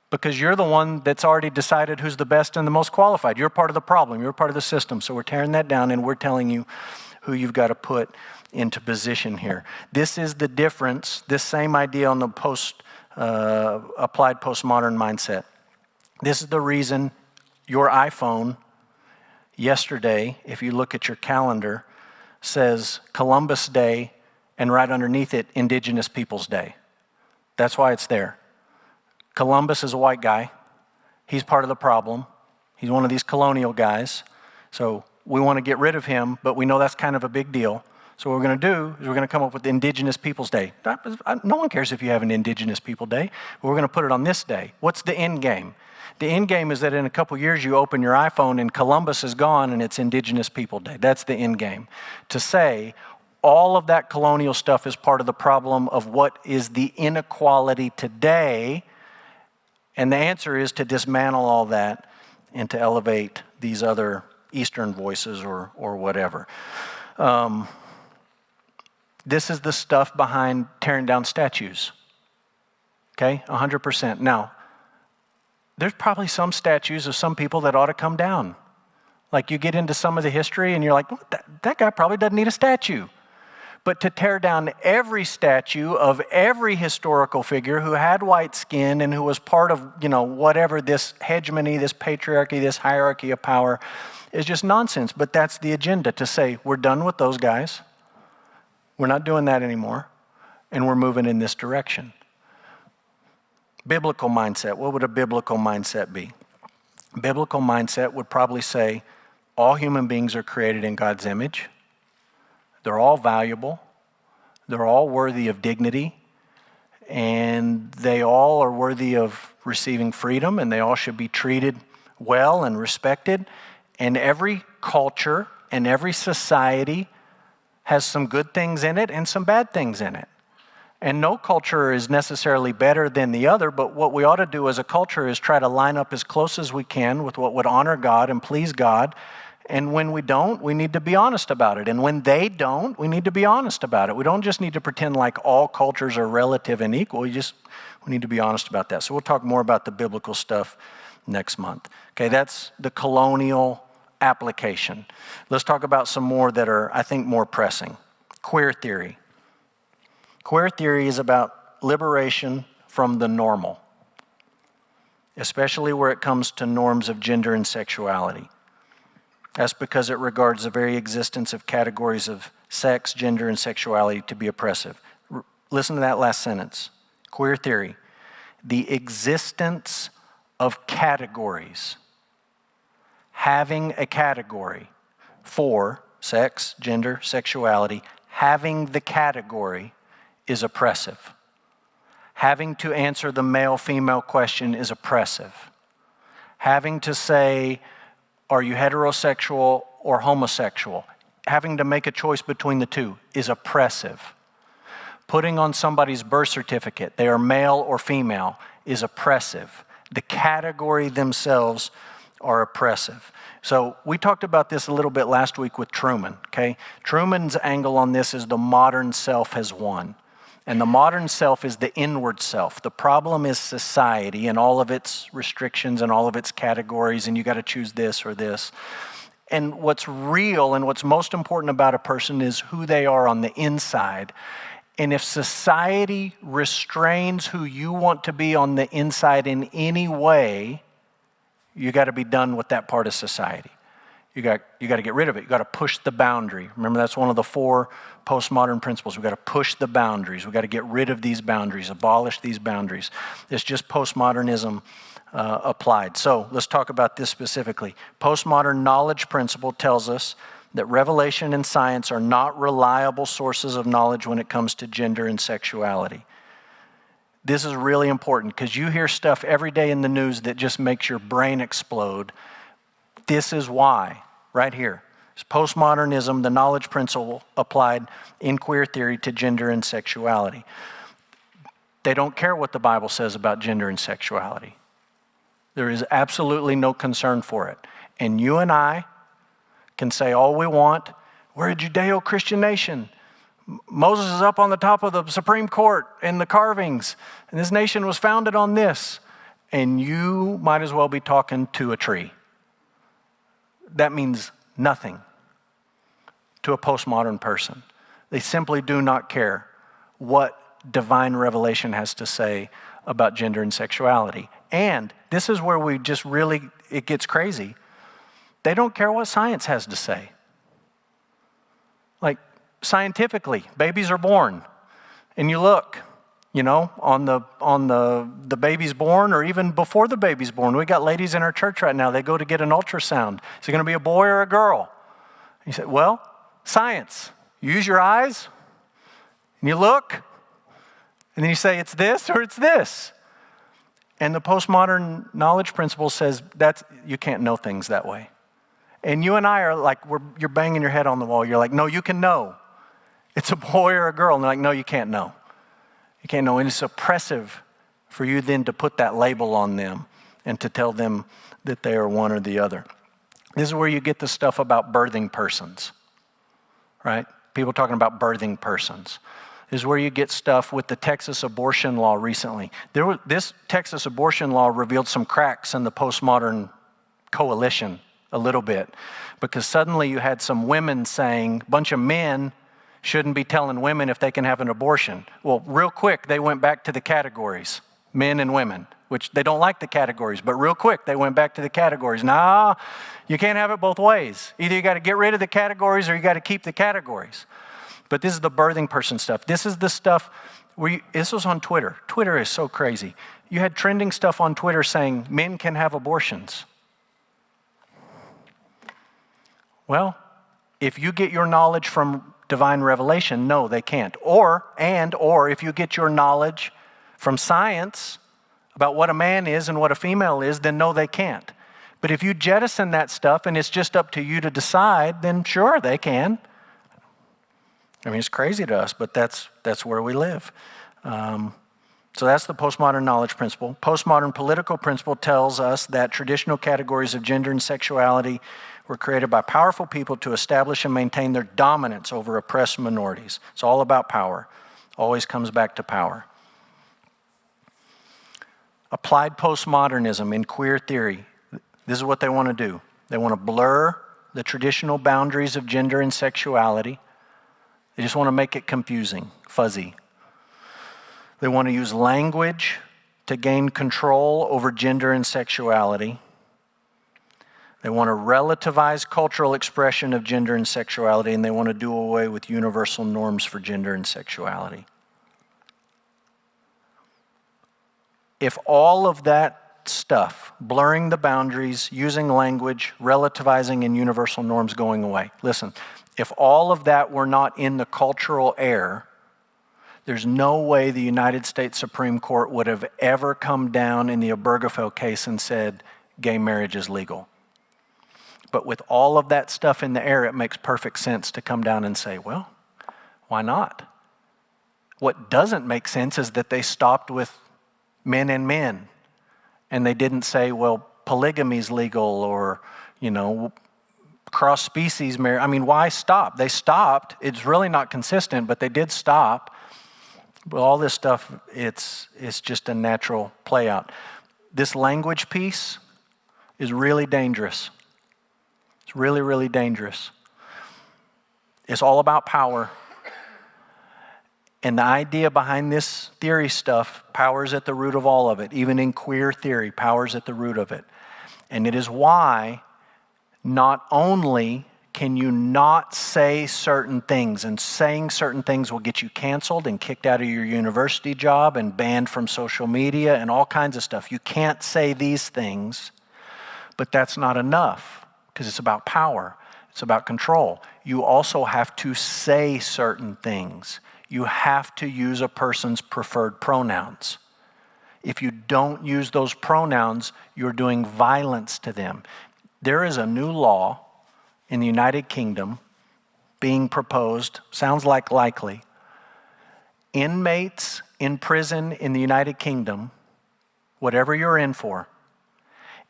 A: Because you're the one that's already decided who's the best and the most qualified. You're part of the problem. You're part of the system. So we're tearing that down, and we're telling you who you've got to put into position here. This is the difference, this same idea on the applied postmodern mindset. This is the reason your iPhone yesterday, if you look at your calendar, says Columbus Day, and right underneath it, Indigenous Peoples Day. That's why it's there. Columbus is a white guy. He's part of the problem. He's one of these colonial guys. So we want to get rid of him, but we know that's kind of a big deal. So what we're going to do is we're going to come up with Indigenous Peoples Day. No one cares if you have an Indigenous People Day, but we're going to put it on this day. What's the end game? The end game is that in a couple years you open your iPhone and Columbus is gone and it's Indigenous People Day. That's the end game. To say all of that colonial stuff is part of the problem of what is the inequality today, and the answer is to dismantle all that and to elevate these other Eastern voices or whatever. This is the stuff behind tearing down statues. Okay, 100%. Now, there's probably some statues of some people that ought to come down. Like you get into some of the history and you're like, well, that guy probably doesn't need a statue. But to tear down every statue of every historical figure who had white skin and who was part of, whatever this hegemony, this patriarchy, this hierarchy of power is just nonsense. But that's the agenda, to say we're done with those guys. We're not doing that anymore. And we're moving in this direction. Biblical mindset. What would a biblical mindset be? Biblical mindset would probably say all human beings are created in God's image. They're all valuable. They're all worthy of dignity. And they all are worthy of receiving freedom, and they all should be treated well and respected. And every culture and every society has some good things in it and some bad things in it. And no culture is necessarily better than the other, but what we ought to do as a culture is try to line up as close as we can with what would honor God and please God. And when we don't, we need to be honest about it. And when they don't, we need to be honest about it. We don't just need to pretend like all cultures are relative and equal. We need to be honest about that. So we'll talk more about the biblical stuff next month. Okay, that's the colonial application. Let's talk about some more that are, I think, more pressing. Queer theory. Queer theory is about liberation from the normal, especially where it comes to norms of gender and sexuality. That's because it regards the very existence of categories of sex, gender, and sexuality to be oppressive. Listen to that last sentence. Queer theory. The existence of categories. Having a category for sex, gender, sexuality, having the category is oppressive. Having to answer the male-female question is oppressive. Having to say, are you heterosexual or homosexual? Having to make a choice between the two is oppressive. Putting on somebody's birth certificate, they are male or female, is oppressive. The category themselves are oppressive. So we talked about this a little bit last week with Truman, okay? Truman's angle on this is the modern self has won. And the modern self is the inward self. The problem is society and all of its restrictions and all of its categories, and you got to choose this or this. And what's real and what's most important about a person is who they are on the inside. And if society restrains who you want to be on the inside in any way, you got to be done with that part of society. You got to get rid of it. You got to push the boundary. Remember, that's one of the 4 postmodern principles. We got to push the boundaries. We got to get rid of these boundaries, abolish these boundaries. It's just postmodernism applied. So let's talk about this specifically. Postmodern knowledge principle tells us that revelation and science are not reliable sources of knowledge when it comes to gender and sexuality. This is really important because you hear stuff every day in the news that just makes your brain explode. This is why, right here. It's postmodernism, the knowledge principle applied in queer theory to gender and sexuality. They don't care what the Bible says about gender and sexuality. There is absolutely no concern for it. And you and I can say all we want. We're a Judeo-Christian nation. Moses is up on the top of the Supreme Court in the carvings, and this nation was founded on this. And you might as well be talking to a tree. That means nothing to a postmodern person. They simply do not care what divine revelation has to say about gender and sexuality. And this is where it gets crazy. They don't care what science has to say. Like, scientifically, babies are born, and you look, on the baby's born, or even before the baby's born. We got ladies in our church right now, they go to get an ultrasound. Is it going to be a boy or a girl? You say, well, science. You use your eyes, and you look, and then you say, it's this or it's this. And the postmodern knowledge principle says you can't know things that way. And you and I are like, you're banging your head on the wall. You're like, no, you can know. It's a boy or a girl. And they're like, no, you can't know. You can't know. And it's oppressive for you then to put that label on them and to tell them that they are one or the other. This is where you get the stuff about birthing persons, right? People talking about birthing persons. This is where you get stuff with the Texas abortion law recently. This Texas abortion law revealed some cracks in the postmodern coalition a little bit, because suddenly you had some women saying a bunch of men shouldn't be telling women if they can have an abortion. Well, real quick, they went back to the categories, men and women, which they don't like the categories, but real quick, they went back to the categories. Nah, you can't have it both ways. Either you got to get rid of the categories or you got to keep the categories. But this is the birthing person stuff. This is the stuff this was on Twitter. Twitter is so crazy. You had trending stuff on Twitter saying men can have abortions. Well, if you get your knowledge from divine revelation, no, they can't. Or if you get your knowledge from science about what a man is and what a female is, then no, they can't. But if you jettison that stuff and it's just up to you to decide, then sure, they can. I mean, it's crazy to us, but that's where we live. So that's the postmodern knowledge principle. Postmodern political principle tells us that traditional categories of gender and sexuality were created by powerful people to establish and maintain their dominance over oppressed minorities. It's all about power. Always comes back to power. Applied postmodernism in queer theory. This is what they want to do. They want to blur the traditional boundaries of gender and sexuality. They just want to make it confusing, fuzzy. They want to use language to gain control over gender and sexuality. They want to relativize cultural expression of gender and sexuality, and they want to do away with universal norms for gender and sexuality. If all of that stuff, blurring the boundaries, using language, relativizing, and universal norms going away, listen, if all of that were not in the cultural air, there's no way the United States Supreme Court would have ever come down in the Obergefell case and said gay marriage is legal. But with all of that stuff in the air, it makes perfect sense to come down and say, well, why not? What doesn't make sense is that they stopped with men and men. And they didn't say, well, polygamy is legal or, cross-species marriage. I mean, why stop? They stopped. It's really not consistent, but they did stop. But all this stuff, it's just a natural play out. This language piece is really dangerous. It's really, really dangerous. It's all about power. And the idea behind this theory stuff, power is at the root of all of it. Even in queer theory, power is at the root of it. And it is why not only can you not say certain things, and saying certain things will get you canceled and kicked out of your university job and banned from social media and all kinds of stuff. You can't say these things, but that's not enough because it's about power. It's about control. You also have to say certain things. You have to use a person's preferred pronouns. If you don't use those pronouns, you're doing violence to them. There is a new law in the United Kingdom being proposed, sounds like likely. Inmates in prison in the United Kingdom, whatever you're in for,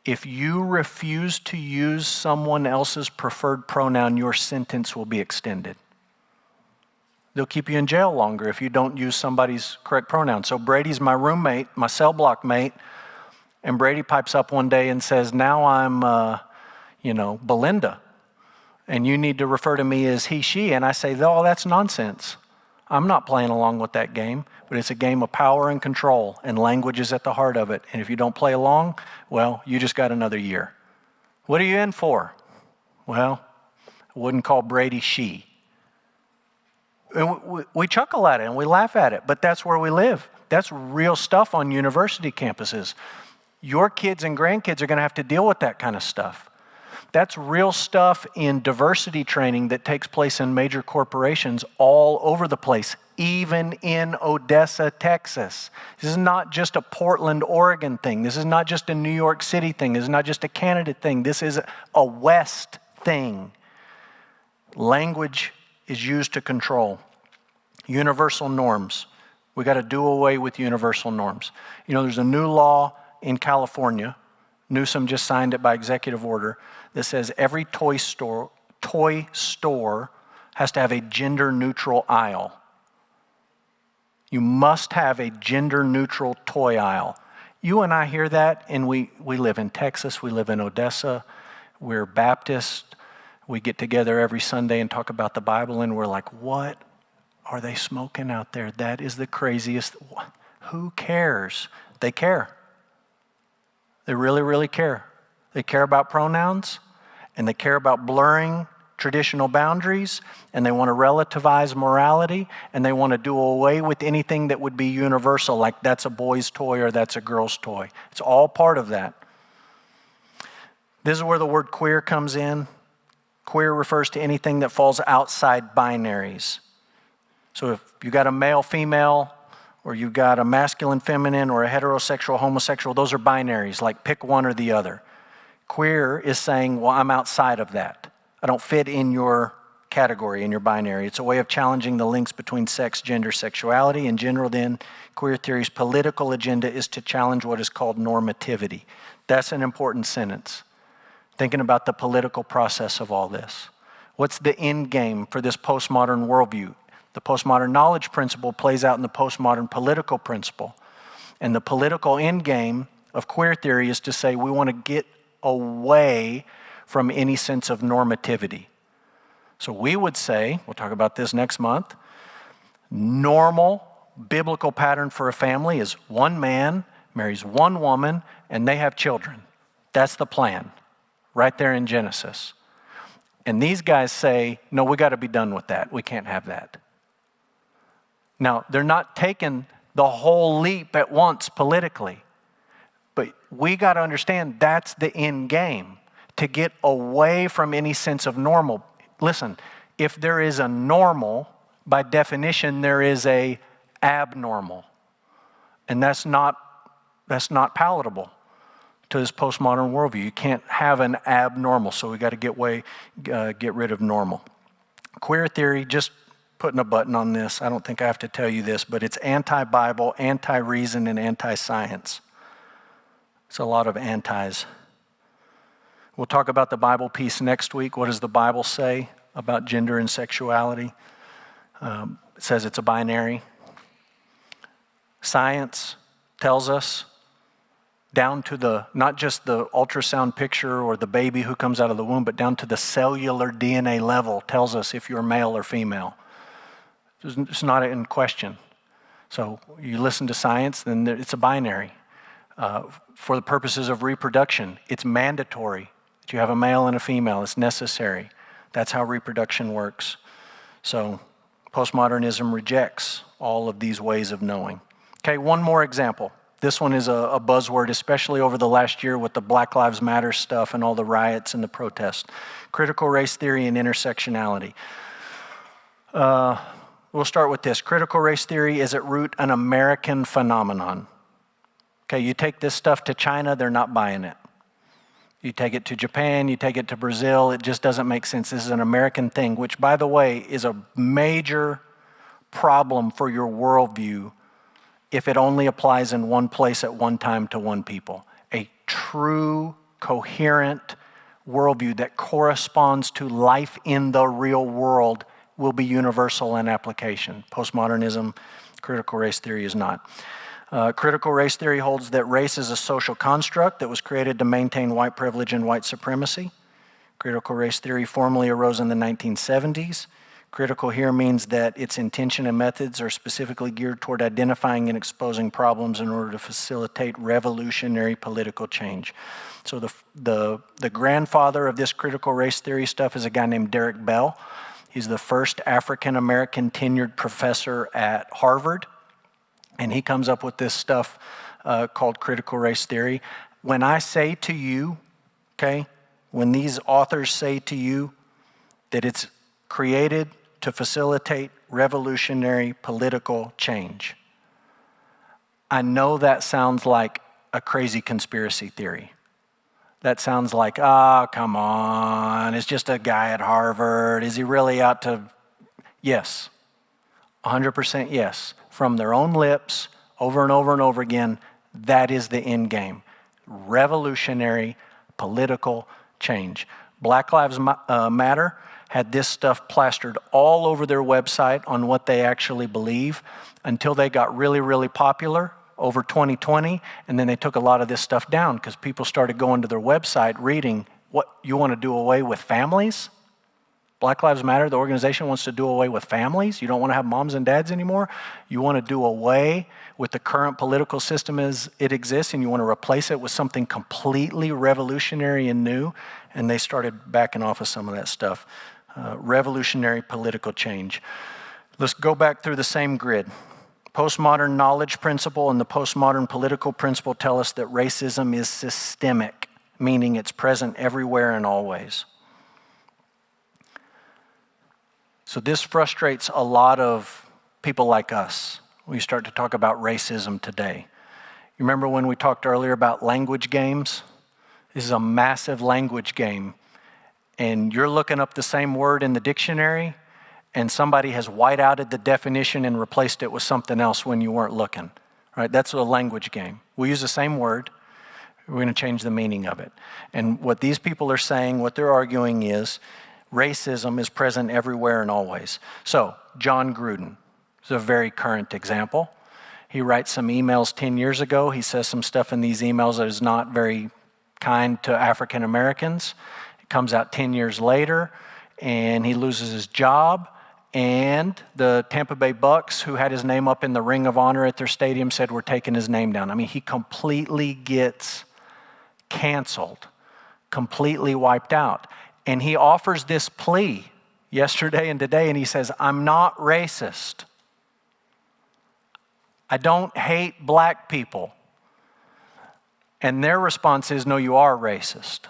A: if you refuse to use someone else's preferred pronoun, your sentence will be extended. They'll keep you in jail longer if you don't use somebody's correct pronoun. So Brady's my roommate, my cell block mate, and Brady pipes up one day and says, now I'm, Belinda, and you need to refer to me as he, she. And I say, oh, that's nonsense. I'm not playing along with that game, but it's a game of power and control, and language is at the heart of it. And if you don't play along, well, you just got another year. What are you in for? Well, I wouldn't call Brady she. And we chuckle at it and we laugh at it, but that's where we live. That's real stuff on university campuses. Your kids and grandkids are going to have to deal with that kind of stuff. That's real stuff in diversity training that takes place in major corporations all over the place, even in Odessa, Texas. This is not just a Portland, Oregon thing. This is not just a New York City thing. This is not just a Canada thing. This is a West thing. Language is used to control. Universal norms. We got to do away with universal norms. There's a new law in California. Newsom just signed it by executive order that says every toy store has to have a gender-neutral aisle. You must have a gender-neutral toy aisle. You and I hear that, and we live in Texas, we live in Odessa, we're Baptist. We get together every Sunday and talk about the Bible, and we're like, what are they smoking out there? That is the craziest. Who cares? They care. They really, really care. They care about pronouns, and they care about blurring traditional boundaries, and they want to relativize morality, and they want to do away with anything that would be universal, like that's a boy's toy or that's a girl's toy. It's all part of that. This is where the word queer comes in. Queer refers to anything that falls outside binaries. So if you got a male, female, or you've got a masculine, feminine, or a heterosexual, homosexual, those are binaries, like pick one or the other. Queer is saying, well, I'm outside of that. I don't fit in your category, in your binary. It's a way of challenging the links between sex, gender, sexuality. In general, then, queer theory's political agenda is to challenge what is called normativity. That's an important sentence. Thinking about the political process of all this. What's the end game for this postmodern worldview? The postmodern knowledge principle plays out in the postmodern political principle. And the political end game of queer theory is to say we want to get away from any sense of normativity. So we would say, we'll talk about this next month, normal biblical pattern for a family is one man marries one woman and they have children. That's the plan, right there in Genesis. And these guys say, no, we got to be done with that. We can't have that. Now, they're not taking the whole leap at once politically, but we got to understand that's the end game, to get away from any sense of normal. Listen, if there is a normal, by definition, there is a abnormal, and that's not palatable to this postmodern worldview. You can't have an abnormal, so we got to get rid of normal. Queer theory, just putting a button on this. I don't think I have to tell you this, but it's anti-Bible, anti-reason, and anti-science. It's a lot of antis. We'll talk about the Bible piece next week. What does the Bible say about gender and sexuality? It says it's a binary. Science tells us, down to the, not just the ultrasound picture or the baby who comes out of the womb, but down to the cellular DNA level tells us if you're male or female. It's not in question. So you listen to science, then it's a binary. For the purposes of reproduction, it's mandatory that you have a male and a female. It's necessary. That's how reproduction works. So postmodernism rejects all of these ways of knowing. Okay, one more example. This one is a buzzword, especially over the last year with the Black Lives Matter stuff and all the riots and the protests. Critical race theory and intersectionality. We'll start with this. Critical race theory is at root an American phenomenon. Okay, you take this stuff to China, they're not buying it. You take it to Japan, you take it to Brazil, it just doesn't make sense. This is an American thing, which, by the way, is a major problem for your worldview if it only applies in one place at one time to one people. A true, coherent worldview that corresponds to life in the real world will be universal in application. Postmodernism, critical race theory is not. Critical race theory holds that race is a social construct that was created to maintain white privilege and white supremacy. Critical race theory formally arose in the 1970s. Critical here means that its intention and methods are specifically geared toward identifying and exposing problems in order to facilitate revolutionary political change. So the grandfather of this critical race theory stuff is a guy named Derek Bell. He's the first African-American tenured professor at Harvard, and he comes up with this stuff called critical race theory. When I say to you, okay, when these authors say to you that it's created to facilitate revolutionary political change, I know that sounds like a crazy conspiracy theory. That sounds like, come on, it's just a guy at Harvard. Is he really out to? Yes, 100% yes. From their own lips, over and over and over again, that is the end game. Revolutionary political change. Black Lives Matter had this stuff plastered all over their website on what they actually believe until they got really, really popular over 2020, and then they took a lot of this stuff down because people started going to their website reading, what, you want to do away with families? Black Lives Matter, the organization, wants to do away with families? You don't want to have moms and dads anymore? You want to do away with the current political system as it exists, and you want to replace it with something completely revolutionary and new? And they started backing off of some of that stuff. Revolutionary political change. Let's go back through the same grid. Postmodern knowledge principle and the postmodern political principle tell us that racism is systemic, meaning it's present everywhere and always. So this frustrates a lot of people like us when you start to talk about racism today. You remember when we talked earlier about language games? This is a massive language game. And you're looking up the same word in the dictionary, and somebody has white-outed the definition and replaced it with something else when you weren't looking. Right? That's a language game. We use the same word. We're going to change the meaning of it. And what these people are saying, what they're arguing is, racism is present everywhere and always. So, John Gruden is a very current example. He writes some emails 10 years ago. He says some stuff in these emails that is not very kind to African Americans. It comes out 10 years later, and he loses his job. And the Tampa Bay Bucks, who had his name up in the Ring of Honor at their stadium, said, we're taking his name down. I mean, he completely gets canceled, completely wiped out. And he offers this plea yesterday and today, and he says, I'm not racist. I don't hate black people. And their response is, no, you are racist.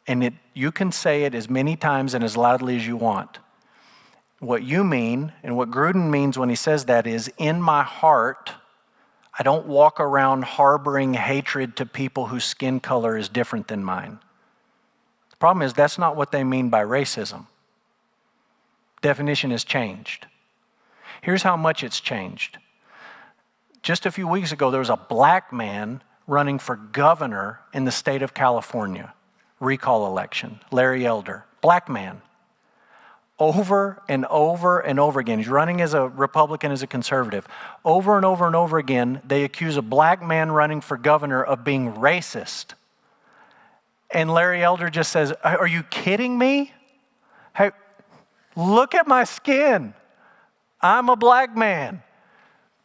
A: And you can say it as many times and as loudly as you want. What you mean, and what Gruden means when he says that is, in my heart, I don't walk around harboring hatred to people whose skin color is different than mine. The problem is that's not what they mean by racism. Definition has changed. Here's how much it's changed. Just a few weeks ago, there was a black man running for governor in the state of California. Recall election. Larry Elder. Black man. over and over and over again. He's running as a Republican, as a conservative. Over and over and over again, they accuse a black man running for governor of being racist. And Larry Elder just says, are you kidding me? Hey, look at my skin. I'm a black man.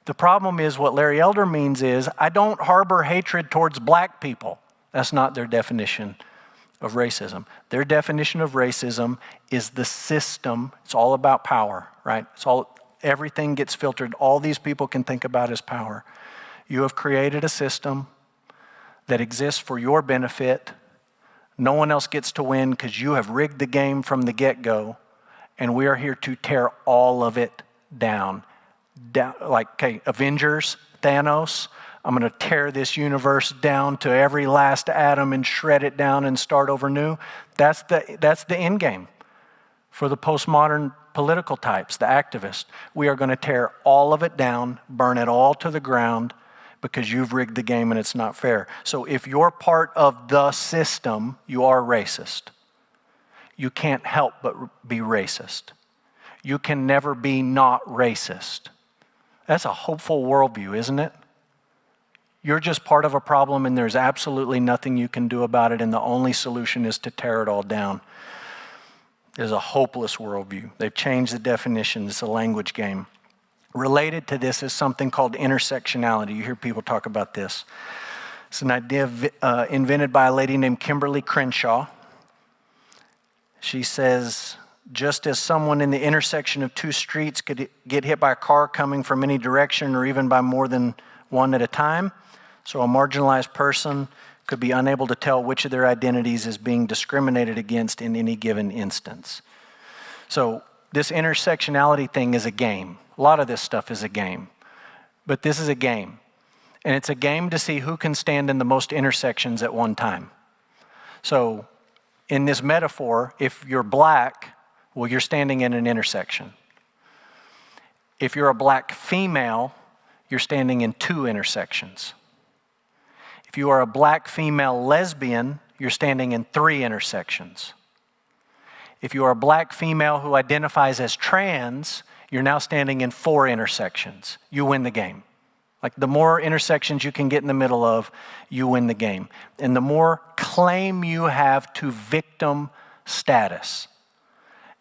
A: The problem is what Larry Elder means is I don't harbor hatred towards black people. That's not their definition of racism. Their definition of racism is the system. It's all about power, right? Everything gets filtered. All these people can think about is power. You have created a system that exists for your benefit. No one else gets to win because you have rigged the game from the get-go, and we are here to tear all of it down. Avengers, Thanos, I'm going to tear this universe down to every last atom and shred it down and start over new. That's the end game for the postmodern political types, the activists. We are going to tear all of it down, burn it all to the ground because you've rigged the game and it's not fair. So if you're part of the system, you are racist. You can't help but be racist. You can never be not racist. That's a hopeful worldview, isn't it? You're just part of a problem and there's absolutely nothing you can do about it, and the only solution is to tear it all down. There's a hopeless worldview. They've changed the definition. It's a language game. Related to this is something called intersectionality. You hear people talk about this. It's an idea invented by a lady named Kimberly Crenshaw. She says, just as someone in the intersection of two streets could get hit by a car coming from any direction or even by more than one at a time, so a marginalized person could be unable to tell which of their identities is being discriminated against in any given instance. So this intersectionality thing is a game. A lot of this stuff is a game. But this is a game. And it's a game to see who can stand in the most intersections at one time. So in this metaphor, if you're black, well, you're standing in an intersection. If you're a black female, you're standing in two intersections. If you are a black female lesbian, you're standing in three intersections. If you are a black female who identifies as trans, you're now standing in four intersections. You win the game. Like the more intersections you can get in the middle of, you win the game. And the more claim you have to victim status.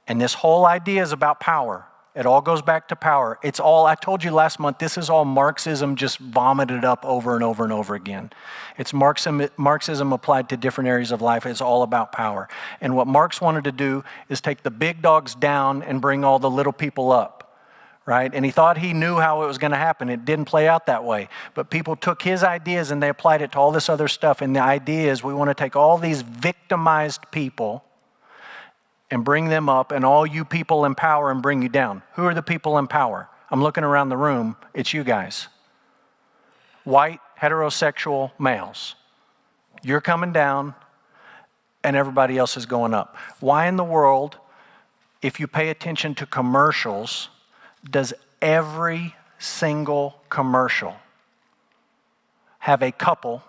A: And this whole idea is about power. It all goes back to power. It's all, I told you last month, this is all Marxism just vomited up over and over and over again. It's Marxism applied to different areas of life. It's all about power. And what Marx wanted to do is take the big dogs down and bring all the little people up, right? And he thought he knew how it was going to happen. It didn't play out that way. But people took his ideas and they applied it to all this other stuff. And the idea is we want to take all these victimized people and bring them up, and all you people in power and bring you down. Who are the people in power? I'm looking around the room. It's you guys. White, heterosexual males. You're coming down, and everybody else is going up. Why in the world, if you pay attention to commercials, does every single commercial have a couple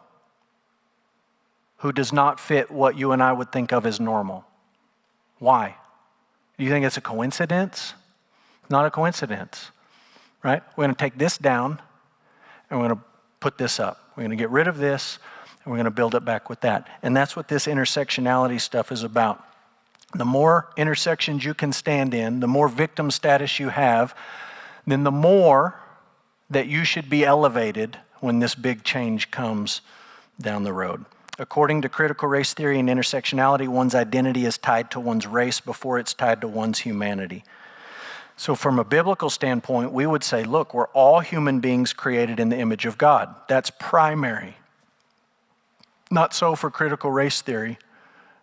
A: who does not fit what you and I would think of as normal? Why? Do you think it's a coincidence? Not a coincidence, right? We're going to take this down and we're going to put this up. We're going to get rid of this and we're going to build it back with that. And that's what this intersectionality stuff is about. The more intersections you can stand in, the more victim status you have, then the more that you should be elevated when this big change comes down the road. According to critical race theory and intersectionality, one's identity is tied to one's race before it's tied to one's humanity. So from a biblical standpoint, we would say, look, we're all human beings created in the image of God. That's primary. Not so for critical race theory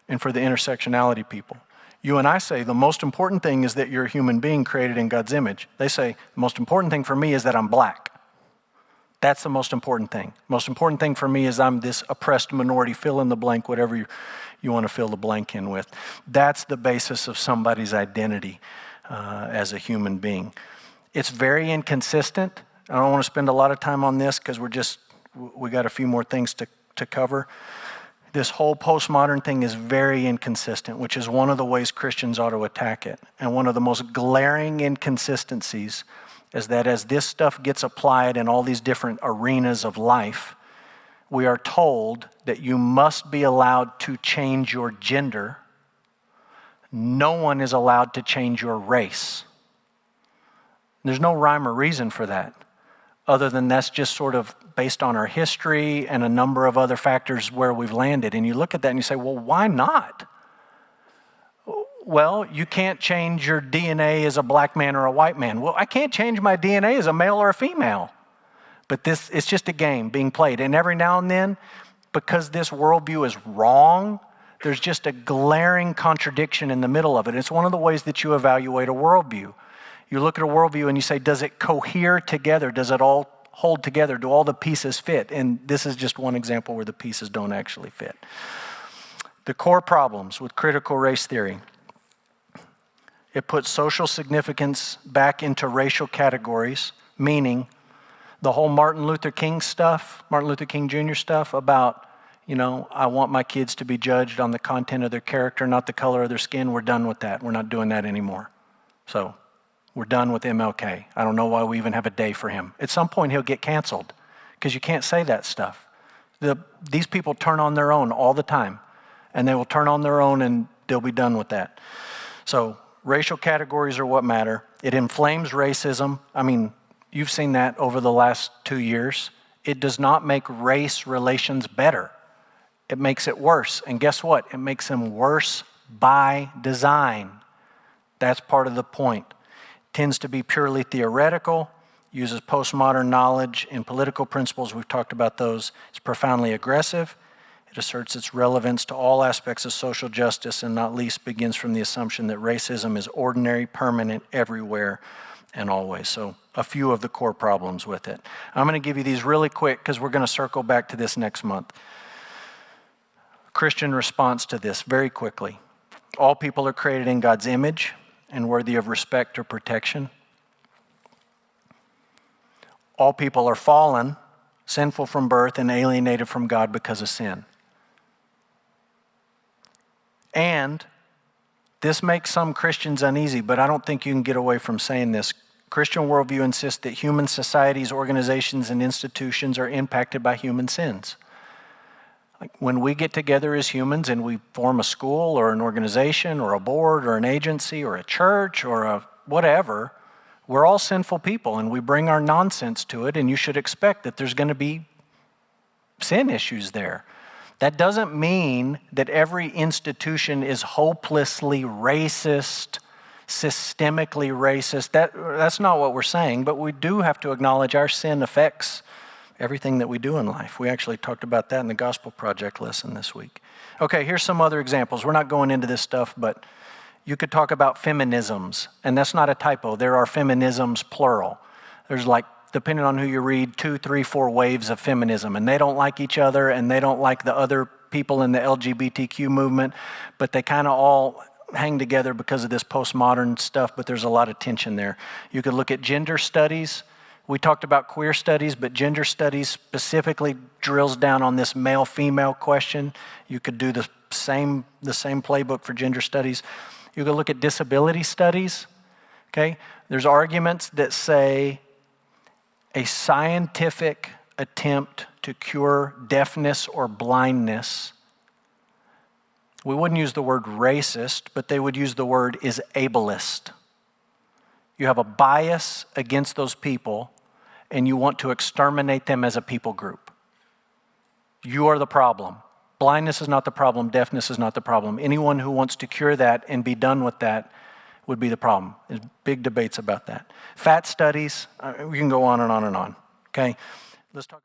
A: and for the intersectionality people. You and I say the most important thing is that you're a human being created in God's image. They say the most important thing for me is that I'm black. That's the most important thing. Most important thing for me is I'm this oppressed minority, fill in the blank, whatever you want to fill the blank in with. That's the basis of somebody's identity as a human being. It's very inconsistent. I don't want to spend a lot of time on this because we got a few more things to cover. This whole postmodern thing is very inconsistent, which is one of the ways Christians ought to attack it. And one of the most glaring inconsistencies is that as this stuff gets applied in all these different arenas of life, we are told that you must be allowed to change your gender. No one is allowed to change your race. There's no rhyme or reason for that, other than that's just sort of based on our history and a number of other factors where we've landed. And you look at that and you say, well, why not? Well, you can't change your DNA as a black man or a white man. Well, I can't change my DNA as a male or a female. But it's just a game being played. And every now and then, because this worldview is wrong, there's just a glaring contradiction in the middle of it. It's one of the ways that you evaluate a worldview. You look at a worldview and you say, does it cohere together? Does it all hold together? Do all the pieces fit? And this is just one example where the pieces don't actually fit. The core problems with critical race theory. It puts social significance back into racial categories, meaning the whole Martin Luther King Jr. stuff about, I want my kids to be judged on the content of their character, not the color of their skin. We're done with that. We're not doing that anymore. So we're done with MLK. I don't know why we even have a day for him. At some point, he'll get canceled because you can't say that stuff. These people turn on their own all the time, and they will turn on their own and they'll be done with that. So racial categories are what matter. It inflames racism. I mean, you've seen that over the last 2 years. It does not make race relations better. It makes it worse. And guess what? It makes them worse by design. That's part of the point. Tends to be purely theoretical, uses postmodern knowledge and political principles. We've talked about those. It's profoundly aggressive. It asserts its relevance to all aspects of social justice, and not least begins from the assumption that racism is ordinary, permanent, everywhere, and always. So a few of the core problems with it. I'm going to give you these really quick because we're going to circle back to this next month. Christian response to this very quickly. All people are created in God's image and worthy of respect or protection. All people are fallen, sinful from birth, and alienated from God because of sin. And this makes some Christians uneasy, but I don't think you can get away from saying this. Christian worldview insists that human societies, organizations, and institutions are impacted by human sins. Like when we get together as humans and we form a school or an organization or a board or an agency or a church or a whatever, we're all sinful people and we bring our nonsense to it, and you should expect that there's going to be sin issues there. That doesn't mean that every institution is hopelessly racist, systemically racist. That's not what we're saying, but we do have to acknowledge our sin affects everything that we do in life. We actually talked about that in the Gospel Project lesson this week. Okay, here's some other examples. We're not going into this stuff, but you could talk about feminisms, and that's not a typo. There are feminisms, plural. There's like, depending on who you read, 2, 3, 4 waves of feminism, and they don't like each other, and they don't like the other people in the LGBTQ movement, but they kind of all hang together because of this postmodern stuff, but there's a lot of tension there. You could look at gender studies. We talked about queer studies, but gender studies specifically drills down on this male-female question. You could do the same playbook for gender studies. You could look at disability studies, okay? There's arguments that say a scientific attempt to cure deafness or blindness, we wouldn't use the word racist, but they would use the word is ableist. You have a bias against those people, and you want to exterminate them as a people group. You are the problem. Blindness is not the problem. Deafness is not the problem. Anyone who wants to cure that and be done with that would be the problem. There's big debates about that. Fat studies, we can go on and on and on. Okay, let's talk.